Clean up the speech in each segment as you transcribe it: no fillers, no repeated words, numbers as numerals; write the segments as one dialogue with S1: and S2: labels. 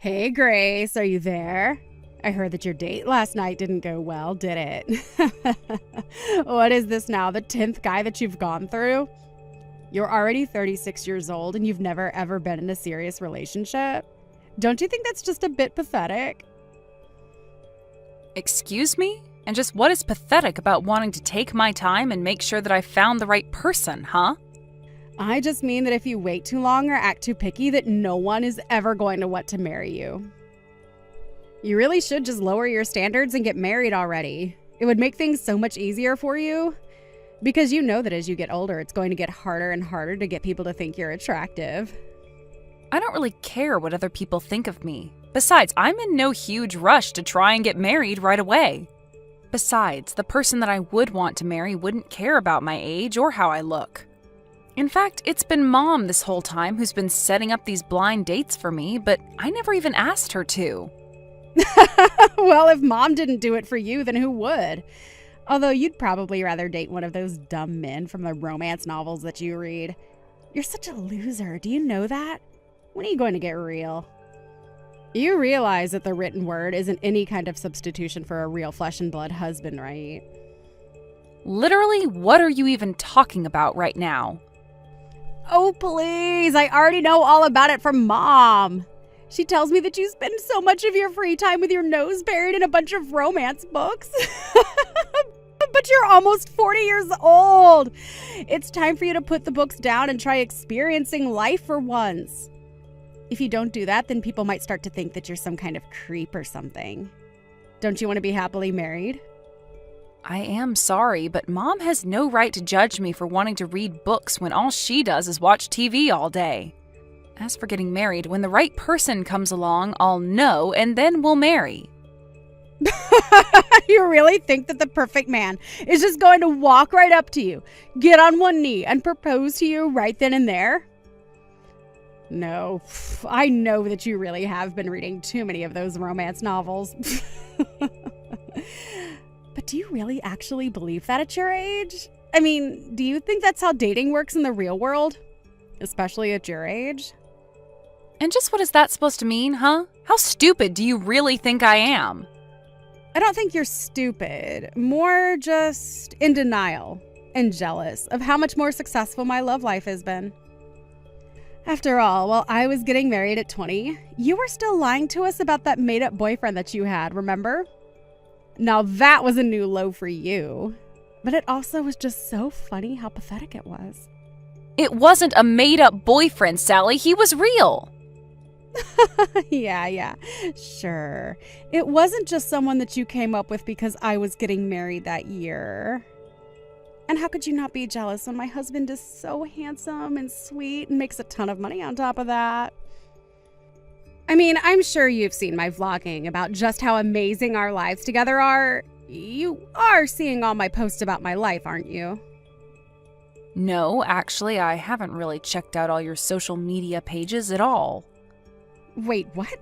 S1: Hey, Grace, are you there? I heard that your date last night didn't go well, did it? What is this now, the 10th guy that you've gone through? You're already 36 years old and you've never ever been in a serious relationship. Don't you think that's just a bit pathetic?
S2: Excuse me? And just what is pathetic about wanting to take my time and make sure that I found the right person, huh?
S1: I just mean that if you wait too long or act too picky, that no one is ever going to want to marry you. You really should just lower your standards and get married already. It would make things so much easier for you. Because you know that as you get older, it's going to get harder and harder to get people to think you're attractive.
S2: I don't really care what other people think of me. Besides, I'm in no huge rush to try and get married right away. Besides, the person that I would want to marry wouldn't care about my age or how I look. In fact, it's been Mom this whole time who's been setting up these blind dates for me, but I never even asked her to.
S1: Well, if Mom didn't do it for you, then who would? Although you'd probably rather date one of those dumb men from the romance novels that you read. You're such a loser. Do you know that? When are you going to get real? You realize that the written word isn't any kind of substitution for a real flesh and blood husband, right?
S2: Literally, what are you even talking about right now?
S1: Oh, please. I already know all about it from Mom. She tells me that you spend so much of your free time with your nose buried in a bunch of romance books. But you're almost 40 years old. It's time for you to put the books down and try experiencing life for once. If you don't do that, then people might start to think that you're some kind of creep or something. Don't you want to be happily married?
S2: I am sorry, but Mom has no right to judge me for wanting to read books when all she does is watch TV all day. As for getting married, when the right person comes along, I'll know and then we'll marry.
S1: You really think that the perfect man is just going to walk right up to you, get on one knee, and propose to you right then and there? No, I know that you really have been reading too many of those romance novels. But do you really actually believe that at your age? I mean, do you think that's how dating works in the real world? Especially at your age?
S2: And just what is that supposed to mean, huh? How stupid do you really think I am?
S1: I don't think you're stupid. More just in denial and jealous of how much more successful my love life has been. After all, while I was getting married at 20, you were still lying to us about that made-up boyfriend that you had, remember? Now that was a new low for you. But it also was just so funny how pathetic it was.
S2: It wasn't a made-up boyfriend, Sally. He was real.
S1: Yeah, sure. It wasn't just someone that you came up with because I was getting married that year. And how could you not be jealous when my husband is so handsome and sweet and makes a ton of money on top of that? I mean, I'm sure you've seen my vlogging about just how amazing our lives together are. You are seeing all my posts about my life, aren't you?
S2: No, actually, I haven't really checked out all your social media pages at all.
S1: Wait, what?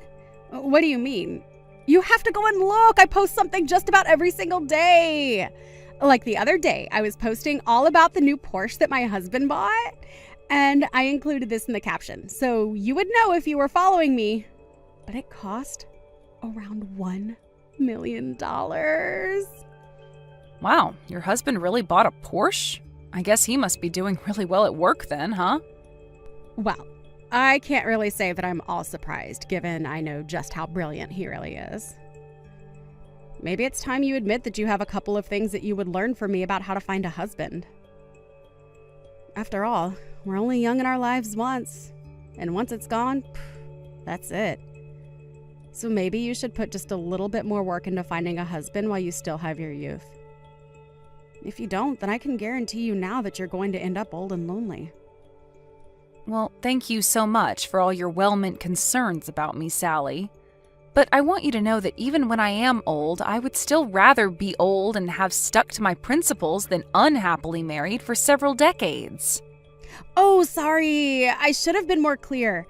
S1: What do you mean? You have to go and look. I post something just about every single day. Like the other day, I was posting all about the new Porsche that my husband bought, and I included this in the caption, so you would know if you were following me. But it cost around $1 million.
S2: Wow, your husband really bought a Porsche? I guess he must be doing really well at work then, huh?
S1: Well, I can't really say that I'm all surprised, given I know just how brilliant he really is. Maybe it's time you admit that you have a couple of things that you would learn from me about how to find a husband. After all, we're only young in our lives once, and once it's gone, that's it. So maybe you should put just a little bit more work into finding a husband while you still have your youth. If you don't, then I can guarantee you now that you're going to end up old and lonely.
S2: Well, thank you so much for all your well-meant concerns about me, Sally. But I want you to know that even when I am old, I would still rather be old and have stuck to my principles than unhappily married for several decades.
S1: Oh, sorry. I should have been more clear.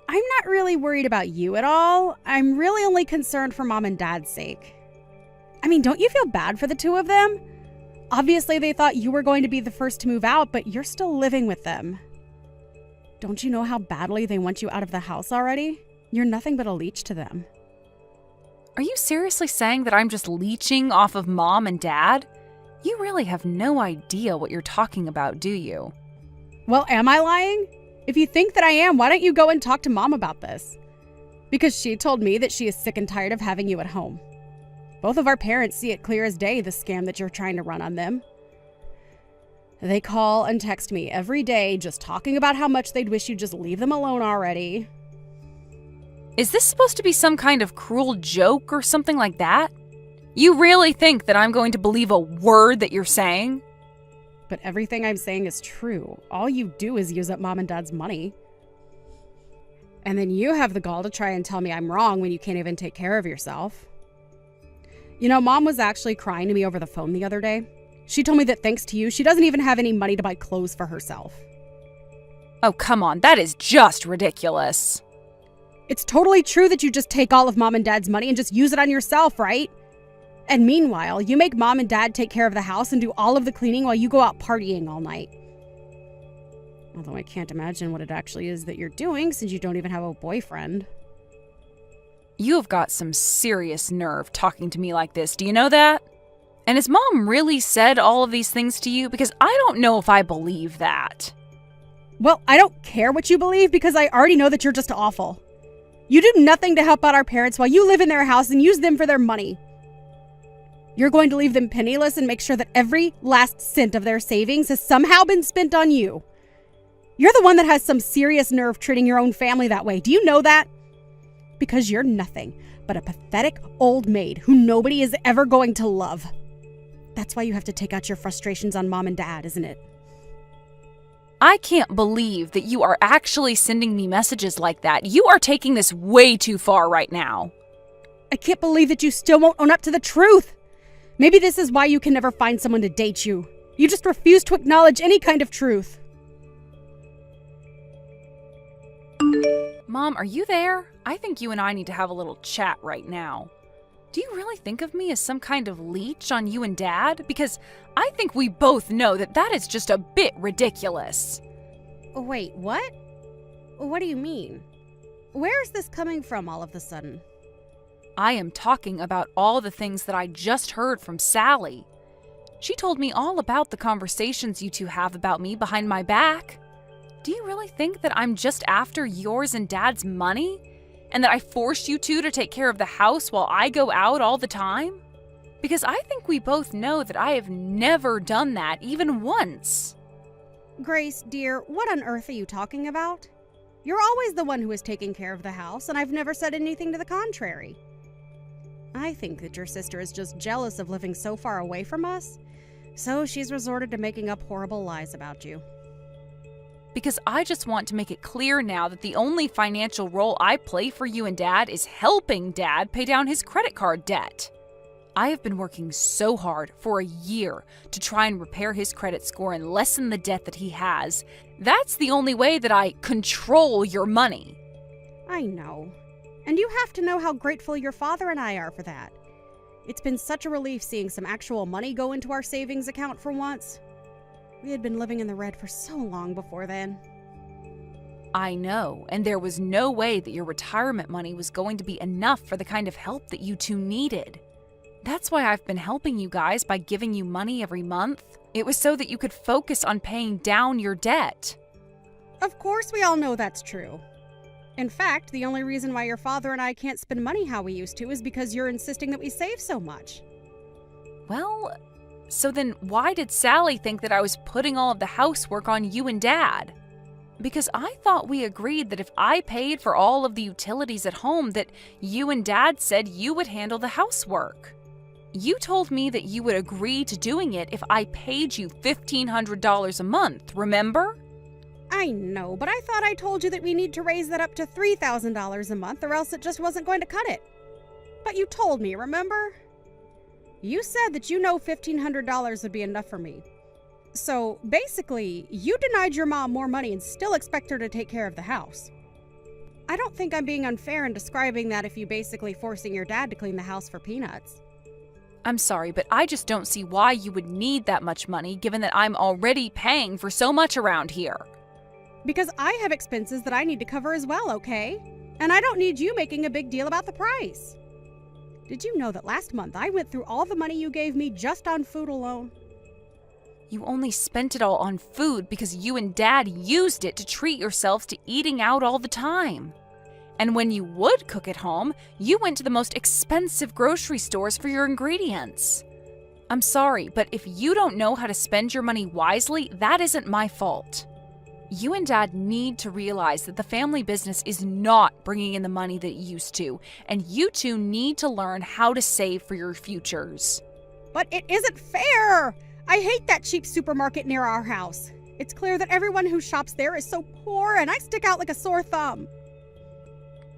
S1: I'm not really worried about you at all. I'm really only concerned for Mom and Dad's sake. I mean, don't you feel bad for the two of them? Obviously, they thought you were going to be the first to move out, but you're still living with them. Don't you know how badly they want you out of the house already? You're nothing but a leech to them.
S2: Are you seriously saying that I'm just leeching off of Mom and Dad? You really have no idea what you're talking about, do you?
S1: Well, am I lying? If you think that I am, why don't you go and talk to Mom about this? Because she told me that she is sick and tired of having you at home. Both of our parents see it clear as day, the scam that you're trying to run on them. They call and text me every day just talking about how much they'd wish you'd just leave them alone already.
S2: Is this supposed to be some kind of cruel joke or something like that? You really think that I'm going to believe a word that you're saying?
S1: But everything I'm saying is true. All you do is use up Mom and Dad's money. And then you have the gall to try and tell me I'm wrong when you can't even take care of yourself. You know, Mom was actually crying to me over the phone the other day. She told me that thanks to you, she doesn't even have any money to buy clothes for herself.
S2: Oh, come on, that is just ridiculous.
S1: It's totally true that you just take all of Mom and Dad's money and just use it on yourself, right? And meanwhile, you make Mom and Dad take care of the house and do all of the cleaning while you go out partying all night. Although I can't imagine what it actually is that you're doing since you don't even have a boyfriend.
S2: You have got some serious nerve talking to me like this, do you know that? And has Mom really said all of these things to you? Because I don't know if I believe that.
S1: Well, I don't care what you believe because I already know that you're just awful. You do nothing to help out our parents while you live in their house and use them for their money. You're going to leave them penniless and make sure that every last cent of their savings has somehow been spent on you. You're the one that has some serious nerve treating your own family that way. Do you know that? Because you're nothing but a pathetic old maid who nobody is ever going to love. That's why you have to take out your frustrations on Mom and Dad, isn't it?
S2: I can't believe that you are actually sending me messages like that. You are taking this way too far right now.
S1: I can't believe that you still won't own up to the truth. Maybe this is why you can never find someone to date you. You just refuse to acknowledge any kind of truth.
S2: Mom, are you there? I think you and I need to have a little chat right now. Do you really think of me as some kind of leech on you and Dad? Because I think we both know that that is just a bit ridiculous.
S1: Wait, what? What do you mean? Where is this coming from all of a sudden?
S2: I am talking about all the things that I just heard from Sally. She told me all about the conversations you two have about me behind my back. Do you really think that I'm just after yours and Dad's money? And that I forced you two to take care of the house while I go out all the time? Because I think we both know that I have never done that, even once.
S1: Grace, dear, what on earth are you talking about? You're always the one who is taking care of the house, and I've never said anything to the contrary. I think that your sister is just jealous of living so far away from us, so she's resorted to making up horrible lies about you.
S2: Because I just want to make it clear now that the only financial role I play for you and Dad is helping Dad pay down his credit card debt. I have been working so hard for a year to try and repair his credit score and lessen the debt that he has. That's the only way that I control your money.
S1: I know. And you have to know how grateful your father and I are for that. It's been such a relief seeing some actual money go into our savings account for once. We had been living in the red for so long before then.
S2: I know, and there was no way that your retirement money was going to be enough for the kind of help that you two needed. That's why I've been helping you guys by giving you money every month. It was so that you could focus on paying down your debt.
S1: Of course we all know that's true. In fact, the only reason why your father and I can't spend money how we used to is because you're insisting that we save so much.
S2: Well, so then why did Sally think that I was putting all of the housework on you and Dad? Because I thought we agreed that if I paid for all of the utilities at home, that you and Dad said you would handle the housework. You told me that you would agree to doing it if I paid you $1,500 a month, remember?
S1: I know, but I thought I told you that we need to raise that up to $3,000 a month or else it just wasn't going to cut it. But you told me, remember? You said that you know $1,500 would be enough for me. So basically, you denied your mom more money and still expect her to take care of the house. I don't think I'm being unfair in describing that if you basically forcing your dad to clean the house for peanuts.
S2: I'm sorry, but I just don't see why you would need that much money given that I'm already paying for so much around here.
S1: Because I have expenses that I need to cover as well, okay? And I don't need you making a big deal about the price. Did you know that last month I went through all the money you gave me just on food alone?
S2: You only spent it all on food because you and Dad used it to treat yourselves to eating out all the time. And when you would cook at home, you went to the most expensive grocery stores for your ingredients. I'm sorry, but if you don't know how to spend your money wisely, that isn't my fault. You and Dad need to realize that the family business is not bringing in the money that it used to, and you two need to learn how to save for your futures.
S1: But it isn't fair! I hate that cheap supermarket near our house. It's clear that everyone who shops there is so poor, and I stick out like a sore thumb.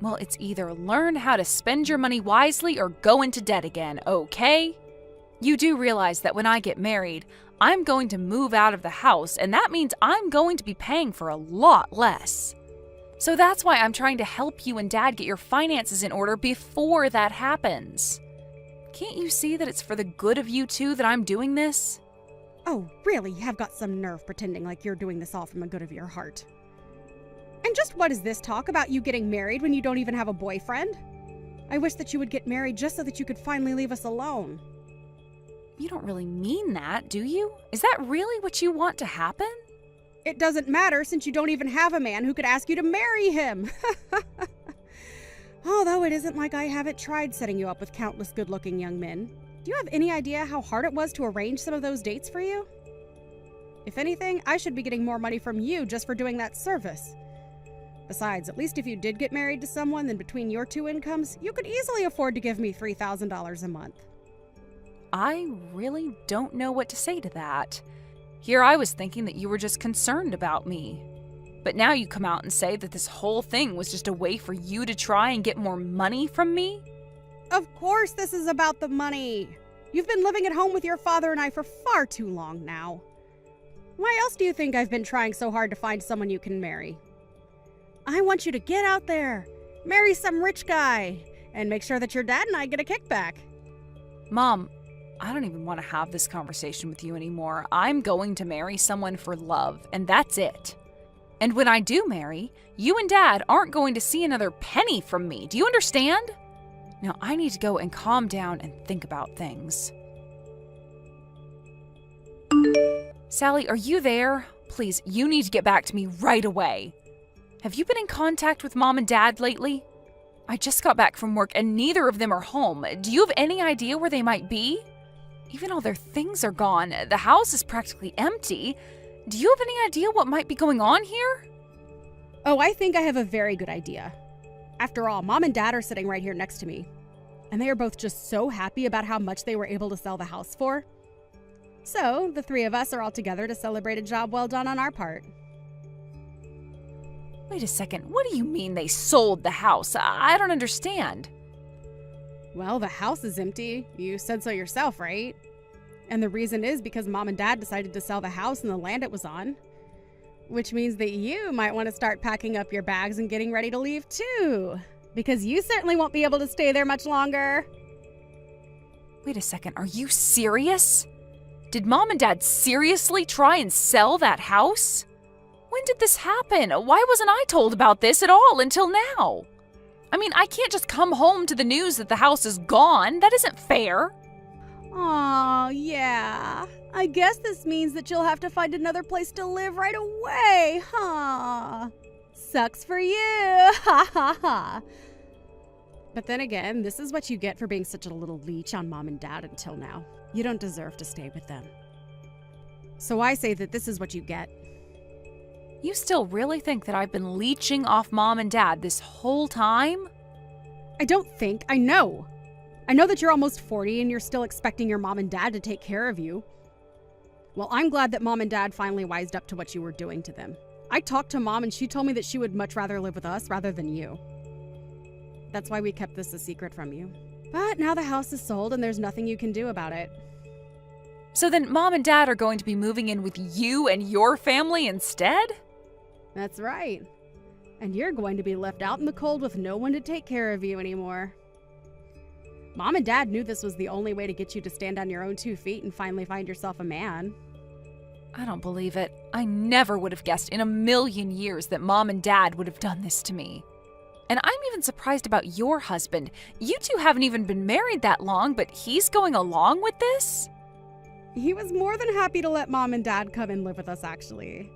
S2: Well, it's either learn how to spend your money wisely or go into debt again, okay? You do realize that when I get married, I'm going to move out of the house, and that means I'm going to be paying for a lot less. So that's why I'm trying to help you and Dad get your finances in order before that happens. Can't you see that it's for the good of you two that I'm doing this?
S1: Oh, really? You have got some nerve pretending like you're doing this all from the good of your heart. And just what is this talk about you getting married when you don't even have a boyfriend? I wish that you would get married just so that you could finally leave us alone.
S2: You don't really mean that, do you? Is that really what you want to happen?
S1: It doesn't matter since you don't even have a man who could ask you to marry him. Although it isn't like I haven't tried setting you up with countless good-looking young men. Do you have any idea how hard it was to arrange some of those dates for you? If anything, I should be getting more money from you just for doing that service. Besides, at least if you did get married to someone, then between your two incomes, you could easily afford to give me $3,000 a month.
S2: I really don't know what to say to that. Here I was thinking that you were just concerned about me. But now you come out and say that this whole thing was just a way for you to try and get more money from me?
S1: Of course this is about the money. You've been living at home with your father and I for far too long now. Why else do you think I've been trying so hard to find someone you can marry? I want you to get out there, marry some rich guy, and make sure that your dad and I get a kickback.
S2: Mom, I don't even want to have this conversation with you anymore. I'm going to marry someone for love, and that's it. And when I do marry, you and Dad aren't going to see another penny from me. Do you understand? Now I need to go and calm down and think about things. Sally, are you there? Please, you need to get back to me right away. Have you been in contact with Mom and Dad lately? I just got back from work and neither of them are home. Do you have any idea where they might be? Even all their things are gone. The house is practically empty. Do you have any idea what might be going on here?
S1: Oh, I think I have a very good idea. After all, Mom and Dad are sitting right here next to me. And they are both just so happy about how much they were able to sell the house for. So, the three of us are all together to celebrate a job well done on our part.
S2: Wait a second, what do you mean they sold the house? I don't understand.
S1: Well, the house is empty. You said so yourself, right? And the reason is because Mom and Dad decided to sell the house and the land it was on. Which means that you might want to start packing up your bags and getting ready to leave too. Because you certainly won't be able to stay there much longer.
S2: Wait a second, are you serious? Did Mom and Dad seriously try and sell that house? When did this happen? Why wasn't I told about this at all until now? I mean, I can't just come home to the news that the house is gone. That isn't fair.
S1: Aw, yeah. I guess this means that you'll have to find another place to live right away, huh? Sucks for you. Ha ha ha. But then again, this is what you get for being such a little leech on Mom and Dad until now. You don't deserve to stay with them. So I say that this is what you get.
S2: You still really think that I've been leeching off Mom and Dad this whole time?
S1: I don't think. I know. I know that you're almost 40 and you're still expecting your Mom and Dad to take care of you. Well, I'm glad that Mom and Dad finally wised up to what you were doing to them. I talked to Mom and she told me that she would much rather live with us rather than you. That's why we kept this a secret from you. But now the house is sold and there's nothing you can do about it.
S2: So then Mom and Dad are going to be moving in with you and your family instead?
S1: That's right. And you're going to be left out in the cold with no one to take care of you anymore. Mom and Dad knew this was the only way to get you to stand on your own 2 feet and finally find yourself a man.
S2: I don't believe it. I never would have guessed in a million years that Mom and Dad would have done this to me. And I'm even surprised about your husband. You two haven't even been married that long, but he's going along with this?
S1: He was more than happy to let Mom and Dad come and live with us, actually.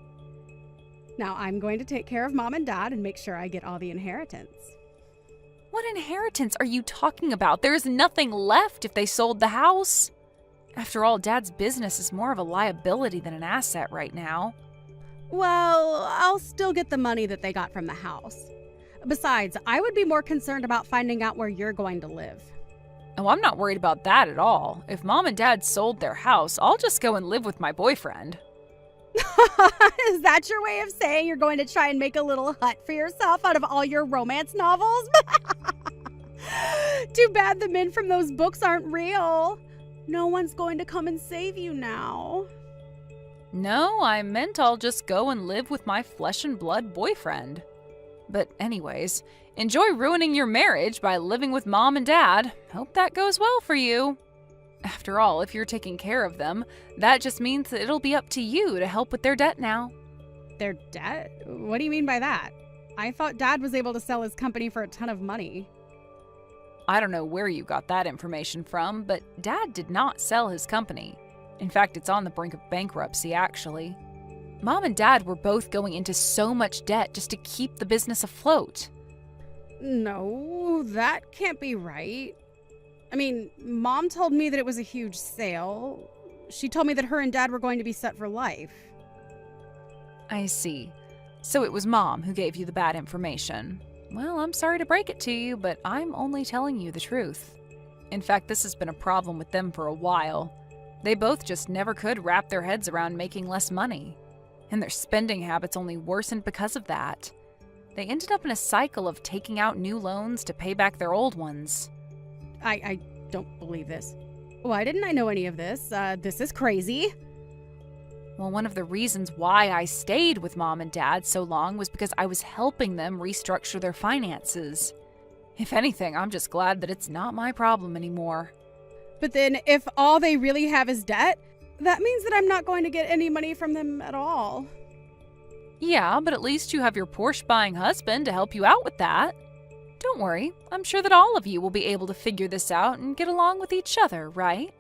S1: Now, I'm going to take care of Mom and Dad and make sure I get all the inheritance.
S2: What inheritance are you talking about? There's nothing left if they sold the house. After all, Dad's business is more of a liability than an asset right now.
S1: Well, I'll still get the money that they got from the house. Besides, I would be more concerned about finding out where you're going to live.
S2: Oh, I'm not worried about that at all. If Mom and Dad sold their house, I'll just go and live with my boyfriend.
S1: Is that your way of saying you're going to try and make a little hut for yourself out of all your romance novels? Too bad the men from those books aren't real. No one's going to come and save you now.
S2: No, I meant I'll just go and live with my flesh and blood boyfriend. But anyways, enjoy ruining your marriage by living with Mom and Dad. Hope that goes well for you. After all, if you're taking care of them, that just means that it'll be up to you to help with their debt now.
S1: Their debt? What do you mean by that? I thought Dad was able to sell his company for a ton of money.
S2: I don't know where you got that information from, but Dad did not sell his company. In fact, it's on the brink of bankruptcy, actually. Mom and Dad were both going into so much debt just to keep the business afloat.
S1: No, that can't be right. I mean, Mom told me that it was a huge sale. She told me that her and Dad were going to be set for life.
S2: I see. So it was Mom who gave you the bad information. Well, I'm sorry to break it to you, but I'm only telling you the truth. In fact, this has been a problem with them for a while. They both just never could wrap their heads around making less money. And their spending habits only worsened because of that. They ended up in a cycle of taking out new loans to pay back their old ones.
S1: I don't believe this. Why didn't I know any of this? This is crazy.
S2: Well, one of the reasons why I stayed with Mom and Dad so long was because I was helping them restructure their finances. If anything, I'm just glad that it's not my problem anymore.
S1: But then, if all they really have is debt, that means that I'm not going to get any money from them at all.
S2: Yeah, but at least you have your Porsche-buying husband to help you out with that. Don't worry, I'm sure that all of you will be able to figure this out and get along with each other, right?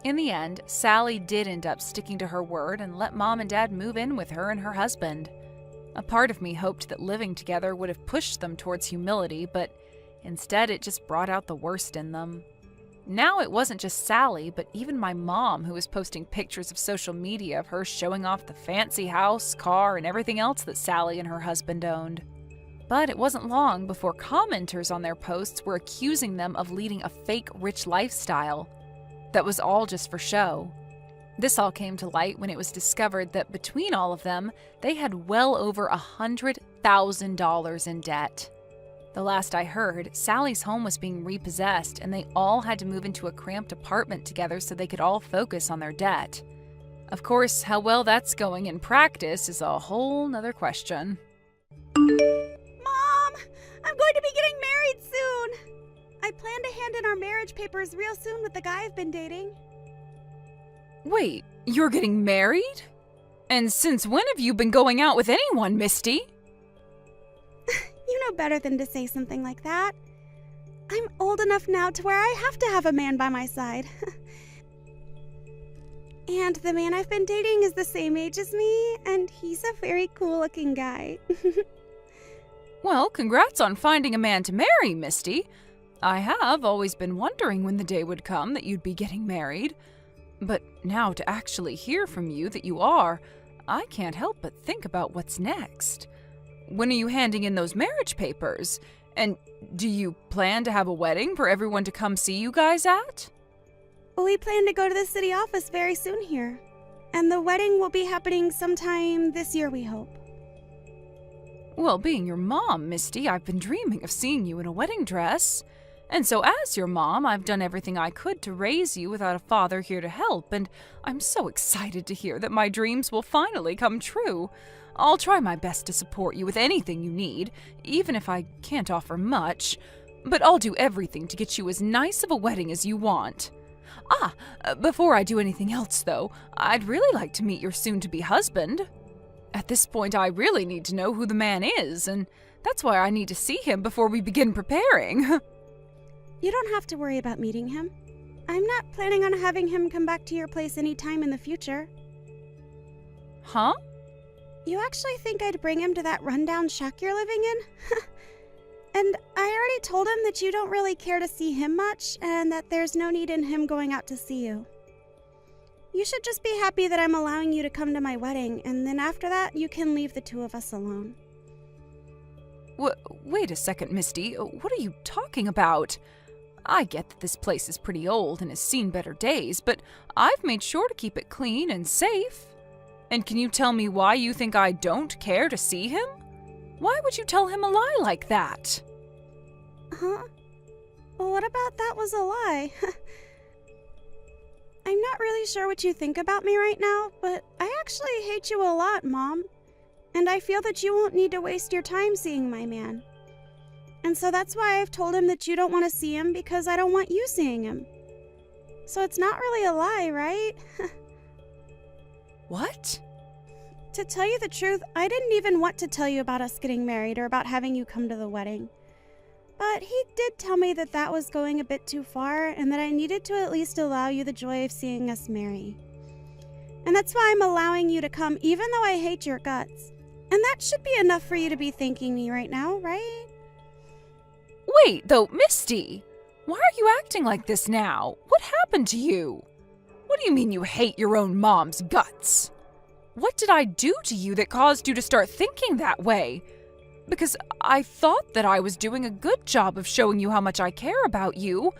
S2: In the end, Sally did end up sticking to her word and let Mom and Dad move in with her and her husband. A part of me hoped that living together would have pushed them towards humility, but instead it just brought out the worst in them. Now it wasn't just Sally, but even my mom who was posting pictures of social media of her showing off the fancy house, car, and everything else that Sally and her husband owned. But it wasn't long before commenters on their posts were accusing them of leading a fake rich lifestyle that was all just for show. This all came to light when it was discovered that between all of them, they had well over $100,000 in debt. The last I heard, Sally's home was being repossessed and they all had to move into a cramped apartment together so they could all focus on their debt. Of course, how well that's going in practice is a whole nother question.
S1: Mom, I'm going to be getting married soon. I plan to hand in our marriage papers real soon with the guy I've been dating.
S2: Wait, you're getting married? And since when have you been going out with anyone, Misty?
S1: You know better than to say something like that. I'm old enough now to where I have to have a man by my side. And the man I've been dating is the same age as me, and he's a very cool-looking guy.
S2: Well, congrats on finding a man to marry, Misty. I have always been wondering when the day would come that you'd be getting married. But now to actually hear from you that you are, I can't help but think about what's next. When are you handing in those marriage papers? And do you plan to have a wedding for everyone to come see you guys at?
S1: We plan to go to the city office very soon here. And the wedding will be happening sometime this year, we hope.
S2: Well, being your mom, Misty, I've been dreaming of seeing you in a wedding dress. And so as your mom, I've done everything I could to raise you without a father here to help, and I'm so excited to hear that my dreams will finally come true. I'll try my best to support you with anything you need, even if I can't offer much. But I'll do everything to get you as nice of a wedding as you want. Before I do anything else, though, I'd really like to meet your soon-to-be husband. At this point, I really need to know who the man is, and that's why I need to see him before we begin preparing.
S1: You don't have to worry about meeting him. I'm not planning on having him come back to your place anytime in the future.
S2: Huh?
S1: You actually think I'd bring him to that rundown shack you're living in? And I already told him that you don't really care to see him much, and that there's no need in him going out to see you. You should just be happy that I'm allowing you to come to my wedding, and then after that, you can leave the two of us alone.
S2: Wait a second, Misty. What are you talking about? I get that this place is pretty old and has seen better days, but I've made sure to keep it clean and safe. And can you tell me why you think I don't care to see him? Why would you tell him a lie like that?
S1: Huh? Well, what about that was a lie? I'm not really sure what you think about me right now, but I actually hate you a lot, Mom. And I feel that you won't need to waste your time seeing my man. And so that's why I've told him that you don't want to see him, because I don't want you seeing him. So it's not really a lie, right?
S2: What?
S1: To tell you the truth, I didn't even want to tell you about us getting married or about having you come to the wedding. But he did tell me that that was going a bit too far and that I needed to at least allow you the joy of seeing us marry. And that's why I'm allowing you to come, even though I hate your guts. And that should be enough for you to be thanking me right now, right?
S2: Wait, though, Misty! Why are you acting like this now? What happened to you? What do you mean you hate your own mom's guts? What did I do to you that caused you to start thinking that way? Because I thought that I was doing a good job of showing you how much I care about you.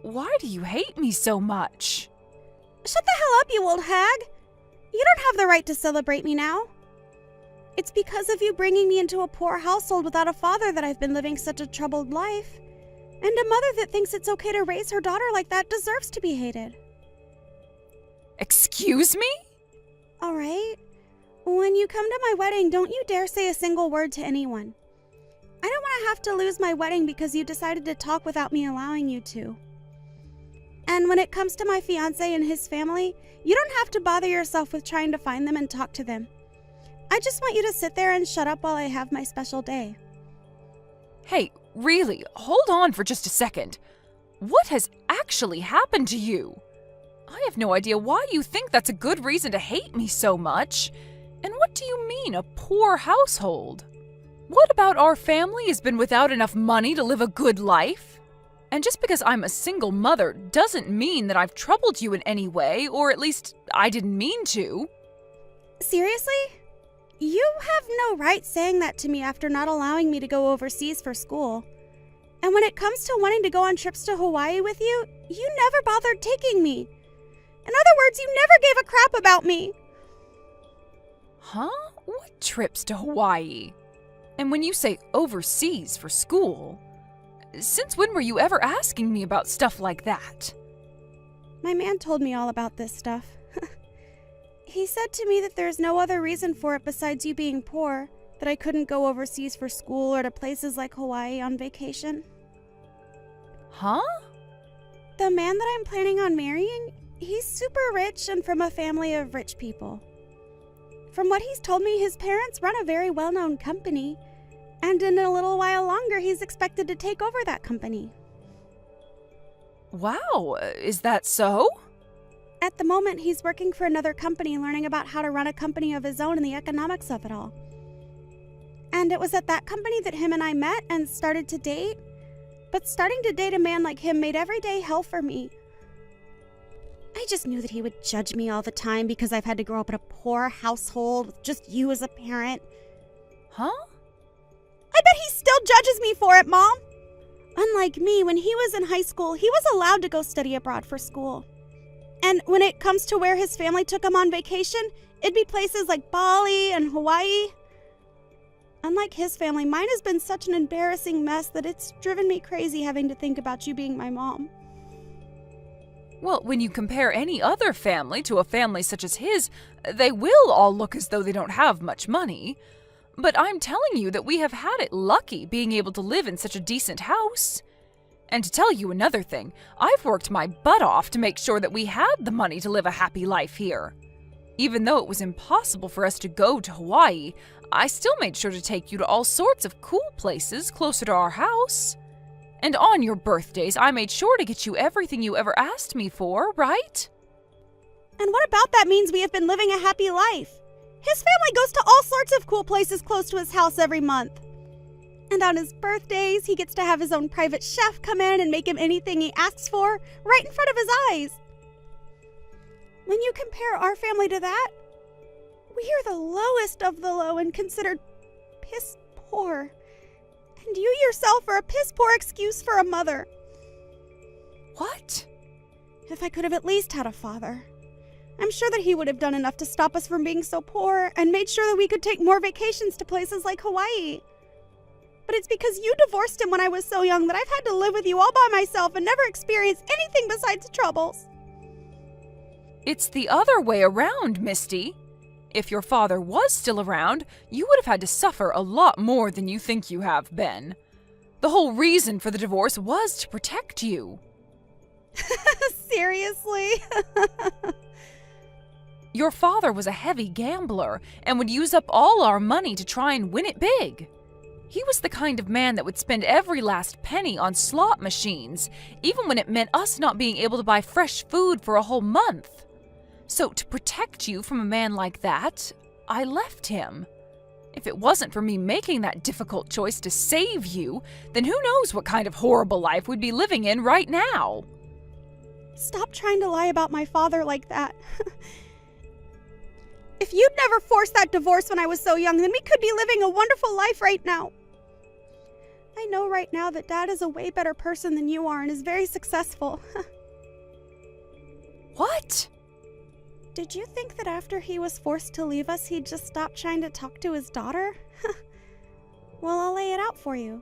S2: Why do you hate me so much?
S1: Shut the hell up, you old hag! You don't have the right to celebrate me now. It's because of you bringing me into a poor household without a father that I've been living such a troubled life. And a mother that thinks it's okay to raise her daughter like that deserves to be hated.
S2: Excuse me?
S1: All right. When you come to my wedding, don't you dare say a single word to anyone. I don't want to have to lose my wedding because you decided to talk without me allowing you to. And when it comes to my fiancé and his family, you don't have to bother yourself with trying to find them and talk to them. I just want you to sit there and shut up while I have my special day.
S2: Hey, really, hold on for just a second. What has actually happened to you? I have no idea why you think that's a good reason to hate me so much. And what do you mean, a poor household? What about our family has been without enough money to live a good life? And just because I'm a single mother doesn't mean that I've troubled you in any way, or at least I didn't mean to.
S1: Seriously? You have no right saying that to me after not allowing me to go overseas for school. And when it comes to wanting to go on trips to Hawaii with you, you never bothered taking me. In other words, you never gave a crap about me.
S2: Huh? What trips to Hawaii? And when you say overseas for school, since when were you ever asking me about stuff like that?
S1: My man told me all about this stuff. He said to me that there's no other reason for it besides you being poor, that I couldn't go overseas for school or to places like Hawaii on vacation.
S2: Huh?
S1: The man that I'm planning on marrying, he's super rich and from a family of rich people. From what he's told me, his parents run a very well-known company, and in a little while longer, he's expected to take over that company.
S2: Wow, is that so?
S1: At the moment, he's working for another company, learning about how to run a company of his own and the economics of it all. And it was at that company that him and I met and started to date. But starting to date a man like him made every day hell for me. I just knew that he would judge me all the time because I've had to grow up in a poor household with just you as a parent.
S2: Huh?
S1: I bet he still judges me for it, Mom. Unlike me, when he was in high school, he was allowed to go study abroad for school. And when it comes to where his family took him on vacation, it'd be places like Bali and Hawaii. Unlike his family, mine has been such an embarrassing mess that it's driven me crazy having to think about you being my mom.
S2: Well, when you compare any other family to a family such as his, they will all look as though they don't have much money. But I'm telling you that we have had it lucky being able to live in such a decent house. And to tell you another thing, I've worked my butt off to make sure that we had the money to live a happy life here. Even though it was impossible for us to go to Hawaii, I still made sure to take you to all sorts of cool places closer to our house. And on your birthdays, I made sure to get you everything you ever asked me for, right?
S1: And what about that means we have been living a happy life? His family goes to all sorts of cool places close to his house every month. And on his birthdays, he gets to have his own private chef come in and make him anything he asks for, right in front of his eyes. When you compare our family to that, we are the lowest of the low and considered piss poor. And you yourself are a piss poor excuse for a mother.
S2: What?
S1: If I could have at least had a father, I'm sure that he would have done enough to stop us from being so poor and made sure that we could take more vacations to places like Hawaii. But it's because you divorced him when I was so young that I've had to live with you all by myself and never experience anything besides troubles.
S2: It's the other way around, Misty. If your father was still around, you would have had to suffer a lot more than you think you have been. The whole reason for the divorce was to protect you.
S1: Seriously?
S2: Your father was a heavy gambler and would use up all our money to try and win it big. He was the kind of man that would spend every last penny on slot machines, even when it meant us not being able to buy fresh food for a whole month. So to protect you from a man like that, I left him. If it wasn't for me making that difficult choice to save you, then who knows what kind of horrible life we'd be living in right now.
S1: Stop trying to lie about my father like that. If you'd never forced that divorce when I was so young, then we could be living a wonderful life right now. I know right now that Dad is a way better person than you are and is very successful.
S2: What?
S1: Did you think that after he was forced to leave us, he'd just stop trying to talk to his daughter? Well, I'll lay it out for you.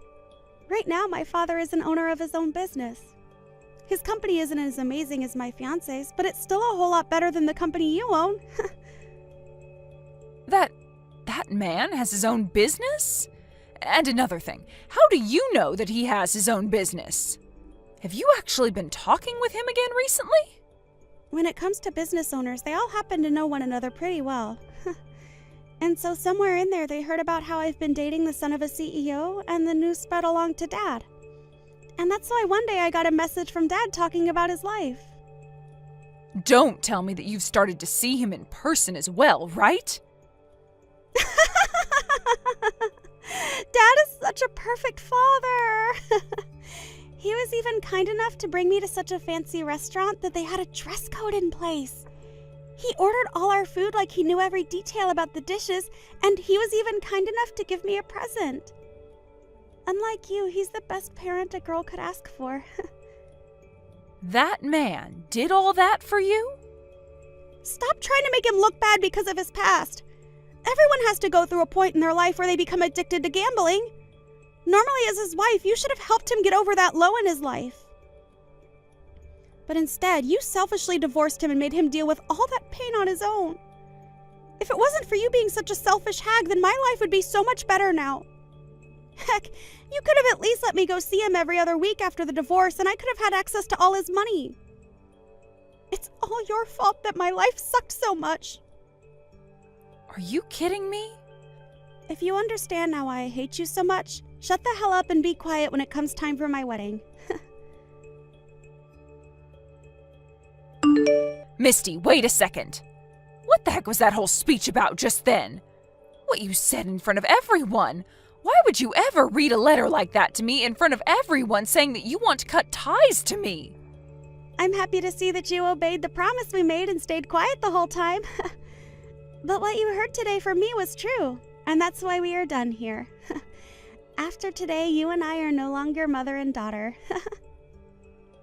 S1: Right now, my father is an owner of his own business. His company isn't as amazing as my fiancé's, but it's still a whole lot better than the company you own.
S2: That man has his own business? And another thing, how do you know that he has his own business? Have you actually been talking with him again recently?
S1: When it comes to business owners, they all happen to know one another pretty well. And so somewhere in there, they heard about how I've been dating the son of a CEO, and the news spread along to Dad. And that's why one day I got a message from Dad talking about his life.
S2: Don't tell me that you've started to see him in person as well, right?
S1: Dad is such a perfect father. He was even kind enough to bring me to such a fancy restaurant that they had a dress code in place. He ordered all our food like he knew every detail about the dishes, and he was even kind enough to give me a present. Unlike you, he's the best parent a girl could ask for.
S2: That man did all that for you?
S1: Stop trying to make him look bad because of his past. Everyone has to go through a point in their life where they become addicted to gambling. Normally, as his wife, you should have helped him get over that low in his life. But instead, you selfishly divorced him and made him deal with all that pain on his own. If it wasn't for you being such a selfish hag, then my life would be so much better now. Heck, you could have at least let me go see him every other week after the divorce, and I could have had access to all his money. It's all your fault that my life sucked so much.
S2: Are you kidding me?
S1: If you understand now why I hate you so much, shut the hell up and be quiet when it comes time for my wedding.
S2: Misty, wait a second. What the heck was that whole speech about just then? What you said in front of everyone? Why would you ever read a letter like that to me in front of everyone saying that you want to cut ties to me?
S1: I'm happy to see that you obeyed the promise we made and stayed quiet the whole time. But what you heard today from me was true, and that's why we are done here. After today, you and I are no longer mother and daughter.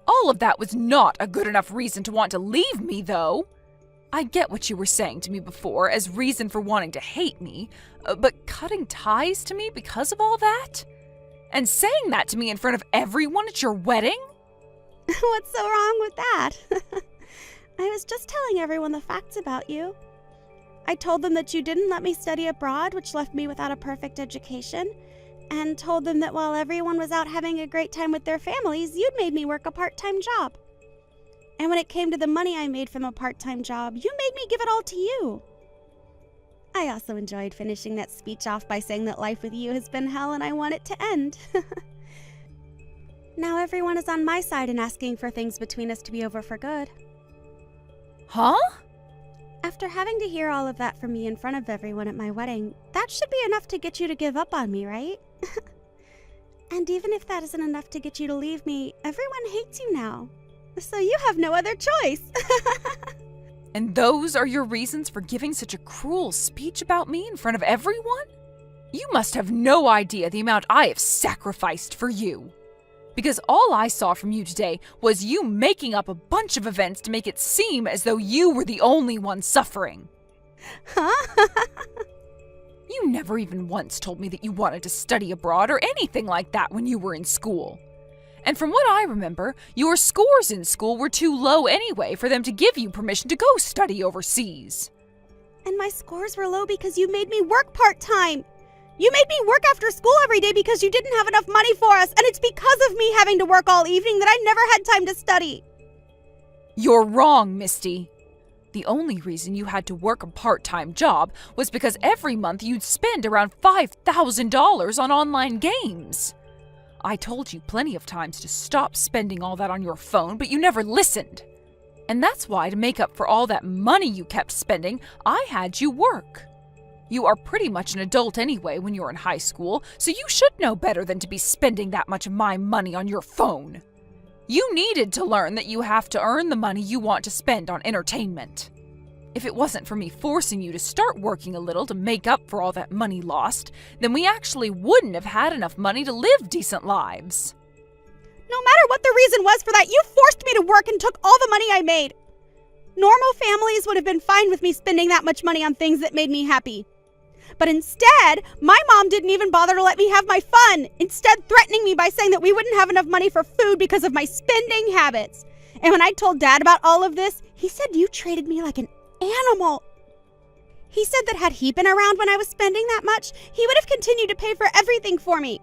S2: All of that was not a good enough reason to want to leave me, though. I get what you were saying to me before as reason for wanting to hate me, but cutting ties to me because of all that? And saying that to me in front of everyone at your wedding?
S1: What's so wrong with that? I was just telling everyone the facts about you. I told them that you didn't let me study abroad, which left me without a perfect education, and told them that while everyone was out having a great time with their families, you'd made me work a part-time job. And when it came to the money I made from a part-time job, you made me give it all to you. I also enjoyed finishing that speech off by saying that life with you has been hell and I want it to end. Now everyone is on my side and asking for things between us to be over for good.
S2: Huh?
S1: After having to hear all of that from me in front of everyone at my wedding, that should be enough to get you to give up on me, right? And even if that isn't enough to get you to leave me, everyone hates you now. So you have no other choice.
S2: And those are your reasons for giving such a cruel speech about me in front of everyone? You must have no idea the amount I have sacrificed for you. Because all I saw from you today was you making up a bunch of events to make it seem as though you were the only one suffering.
S1: Huh?
S2: You never even once told me that you wanted to study abroad or anything like that when you were in school. And from what I remember, your scores in school were too low anyway for them to give you permission to go study overseas.
S1: And my scores were low because you made me work part-time. You made me work after school every day because you didn't have enough money for us, and it's because of me having to work all evening that I never had time to study.
S2: You're wrong, Misty. The only reason you had to work a part-time job was because every month you'd spend around $5,000 on online games. I told you plenty of times to stop spending all that on your phone, but you never listened. And that's why, to make up for all that money you kept spending, I had you work. You are pretty much an adult anyway when you're in high school, so you should know better than to be spending that much of my money on your phone. You needed to learn that you have to earn the money you want to spend on entertainment. If it wasn't for me forcing you to start working a little to make up for all that money lost, then we actually wouldn't have had enough money to live decent lives.
S1: No matter what the reason was for that, you forced me to work and took all the money I made. Normal families would have been fine with me spending that much money on things that made me happy. But instead, my mom didn't even bother to let me have my fun, instead threatening me by saying that we wouldn't have enough money for food because of my spending habits. And when I told Dad about all of this, he said you treated me like an animal. He said that had he been around when I was spending that much, he would have continued to pay for everything for me.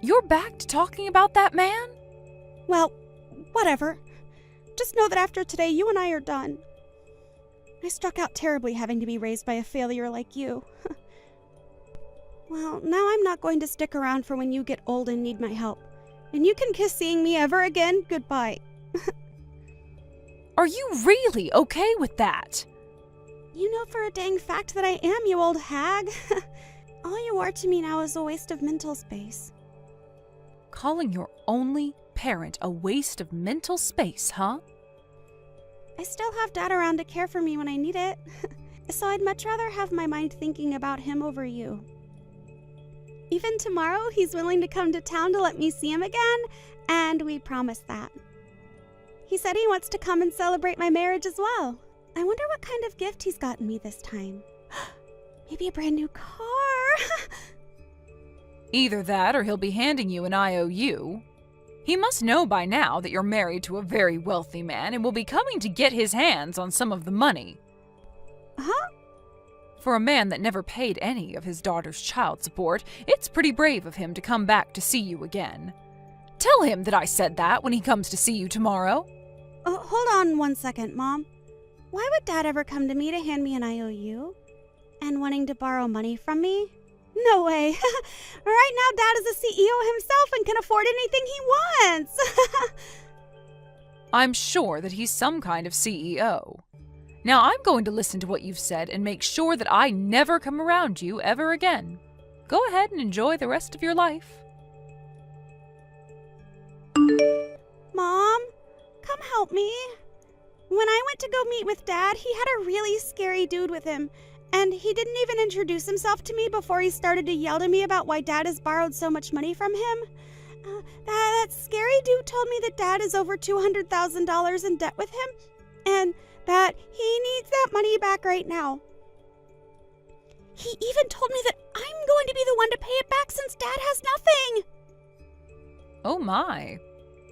S2: You're back to talking about that man?
S1: Well, whatever. Just know that after today, you and I are done. I struck out terribly having to be raised by a failure like you. Well, now I'm not going to stick around for when you get old and need my help. And you can kiss seeing me ever again goodbye.
S2: Are you really okay with that?
S1: You know for a dang fact that I am, you old hag. All you are to me now is a waste of mental space.
S2: Calling your only parent a waste of mental space, huh?
S1: I still have Dad around to care for me when I need it. So I'd much rather have my mind thinking about him over you. Even tomorrow, he's willing to come to town to let me see him again, and we promised that. He said he wants to come and celebrate my marriage as well. I wonder what kind of gift he's gotten me this time. Maybe a brand new car?
S2: Either that or he'll be handing you an IOU. He must know by now that you're married to a very wealthy man and will be coming to get his hands on some of the money.
S1: Huh?
S2: For a man that never paid any of his daughter's child support, it's pretty brave of him to come back to see you again. Tell him that I said that when he comes to see you tomorrow.
S1: Hold on 1 second, Mom. Why would Dad ever come to me to hand me an IOU? And wanting to borrow money from me? No way. Right now, Dad is a CEO himself and can afford anything he wants.
S2: I'm sure that he's some kind of CEO. Now I'm going to listen to what you've said and make sure that I never come around you ever again. Go ahead and enjoy the rest of your life.
S1: Mom, come help me. When I went to go meet with Dad, he had a really scary dude with him. And he didn't even introduce himself to me before he started to yell to me about why Dad has borrowed so much money from him. That scary dude told me that Dad is over $200,000 in debt with him, and that he needs that money back right now. He even told me that I'm going to be the one to pay it back since Dad has nothing.
S2: Oh my.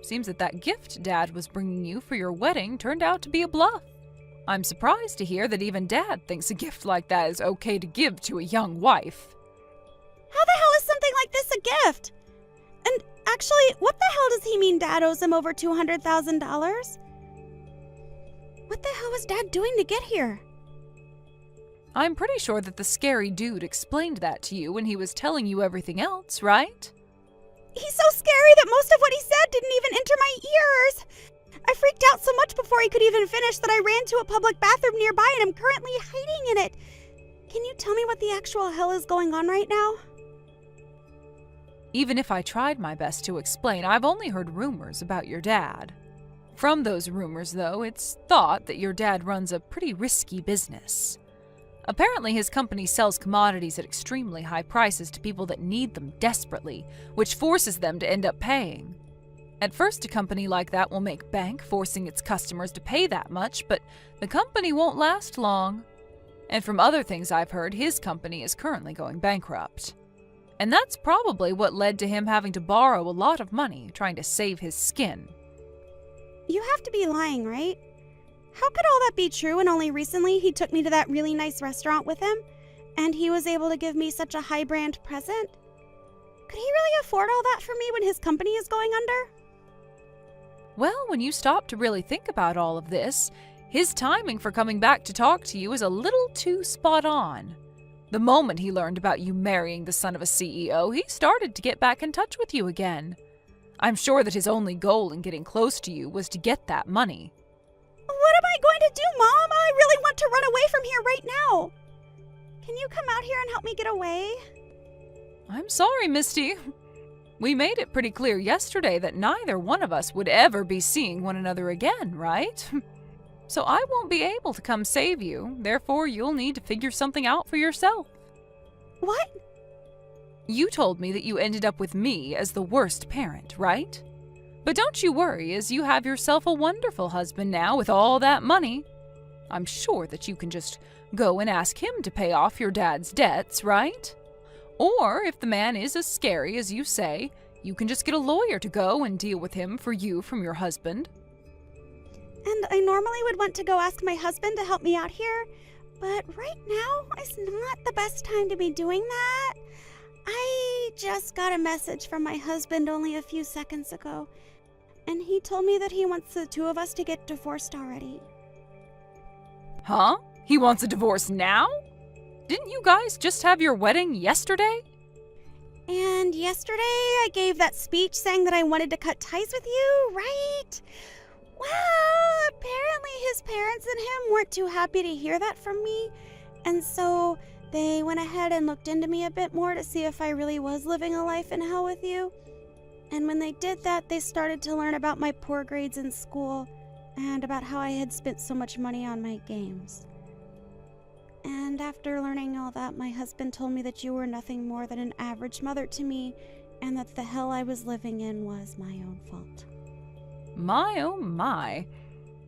S2: Seems that gift Dad was bringing you for your wedding turned out to be a bluff. I'm surprised to hear that even Dad thinks a gift like that is okay to give to a young wife.
S1: How the hell is something like this a gift? And actually, what the hell does he mean Dad owes him over $200,000? What the hell was Dad doing to get here?
S2: I'm pretty sure that the scary dude explained that to you when he was telling you everything else, right?
S1: He's so scary that most of what he said didn't even enter my ears. I freaked out so much before he could even finish that I ran to a public bathroom nearby and I'm currently hiding in it. Can you tell me what the actual hell is going on right now?
S2: Even if I tried my best to explain, I've only heard rumors about your dad. From those rumors, though, it's thought that your dad runs a pretty risky business. Apparently, his company sells commodities at extremely high prices to people that need them desperately, which forces them to end up paying. At first, a company like that will make bank, forcing its customers to pay that much, but the company won't last long. And from other things I've heard, his company is currently going bankrupt. And that's probably what led to him having to borrow a lot of money trying to save his skin.
S1: You have to be lying, right? How could all that be true when only recently he took me to that really nice restaurant with him, and he was able to give me such a high-brand present? Could he really afford all that for me when his company is going under?
S2: Well, when you stop to really think about all of this, his timing for coming back to talk to you is a little too spot on. The moment he learned about you marrying the son of a CEO, he started to get back in touch with you again. I'm sure that his only goal in getting close to you was to get that money.
S1: What am I going to do, Mom? I really want to run away from here right now. Can you come out here and help me get away?
S2: I'm sorry, Misty. We made it pretty clear yesterday that neither one of us would ever be seeing one another again, right? So I won't be able to come save you, therefore you'll need to figure something out for yourself.
S1: What?
S2: You told me that you ended up with me as the worst parent, right? But don't you worry, as you have yourself a wonderful husband now with all that money. I'm sure that you can just go and ask him to pay off your dad's debts, right? Or, if the man is as scary as you say, you can just get a lawyer to go and deal with him for you from your husband.
S1: And I normally would want to go ask my husband to help me out here, but right now is not the best time to be doing that. I just got a message from my husband only a few seconds ago, and he told me that he wants the two of us to get divorced already.
S2: Huh? He wants a divorce now? Didn't you guys just have your wedding yesterday?
S1: And yesterday I gave that speech saying that I wanted to cut ties with you, right? Well, apparently his parents and him weren't too happy to hear that from me, and so they went ahead and looked into me a bit more to see if I really was living a life in hell with you. And when they did that, they started to learn about my poor grades in school and about how I had spent so much money on my games. And after learning all that, my husband told me that you were nothing more than an average mother to me, and that the hell I was living in was my own fault.
S2: My oh my.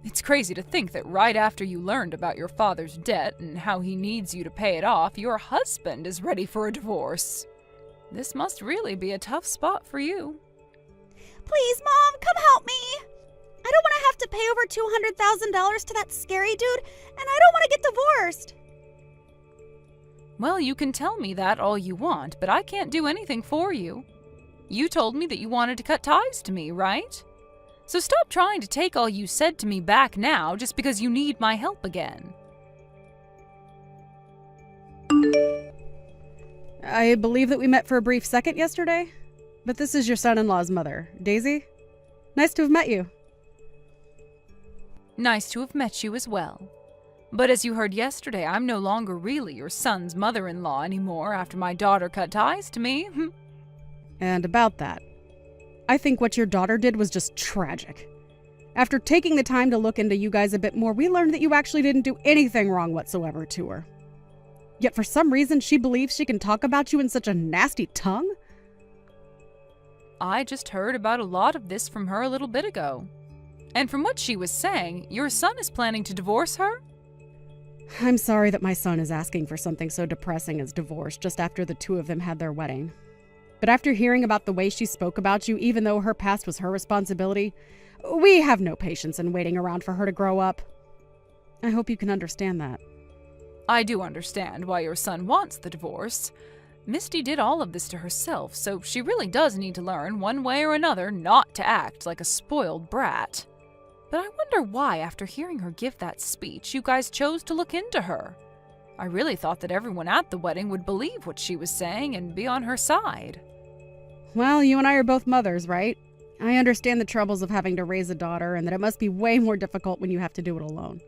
S2: It's crazy to think that right after you learned about your father's debt and how he needs you to pay it off, your husband is ready for a divorce. This must really be a tough spot for you.
S1: Please, Mom, come help me. I don't want to have to pay over $200,000 to that scary dude, and I don't want to get divorced.
S2: Well, you can tell me that all you want, but I can't do anything for you. You told me that you wanted to cut ties to me, right? So stop trying to take all you said to me back now just because you need my help again.
S1: I believe that we met for a brief second yesterday, but this is your son-in-law's mother, Daisy. Nice to have met you.
S2: Nice to have met you as well. But as you heard yesterday, I'm no longer really your son's mother-in-law anymore after my daughter cut ties to me.
S1: And about that, I think what your daughter did was just tragic. After taking the time to look into you guys a bit more, we learned that you actually didn't do anything wrong whatsoever to her. Yet for some reason, she believes she can talk about you in such a nasty tongue?
S2: I just heard about a lot of this from her a little bit ago. And from what she was saying, your son is planning to divorce her?
S1: I'm sorry that my son is asking for something so depressing as divorce just after the two of them had their wedding. But after hearing about the way she spoke about you, even though her past was her responsibility, we have no patience in waiting around for her to grow up. I hope you can understand that.
S2: I do understand why your son wants the divorce. Misty did all of this to herself, so she really does need to learn, one way or another, not to act like a spoiled brat. But I wonder why, after hearing her give that speech, you guys chose to look into her. I really thought that everyone at the wedding would believe what she was saying and be on her side.
S1: Well, you and I are both mothers, right? I understand the troubles of having to raise a daughter and that it must be way more difficult when you have to do it alone.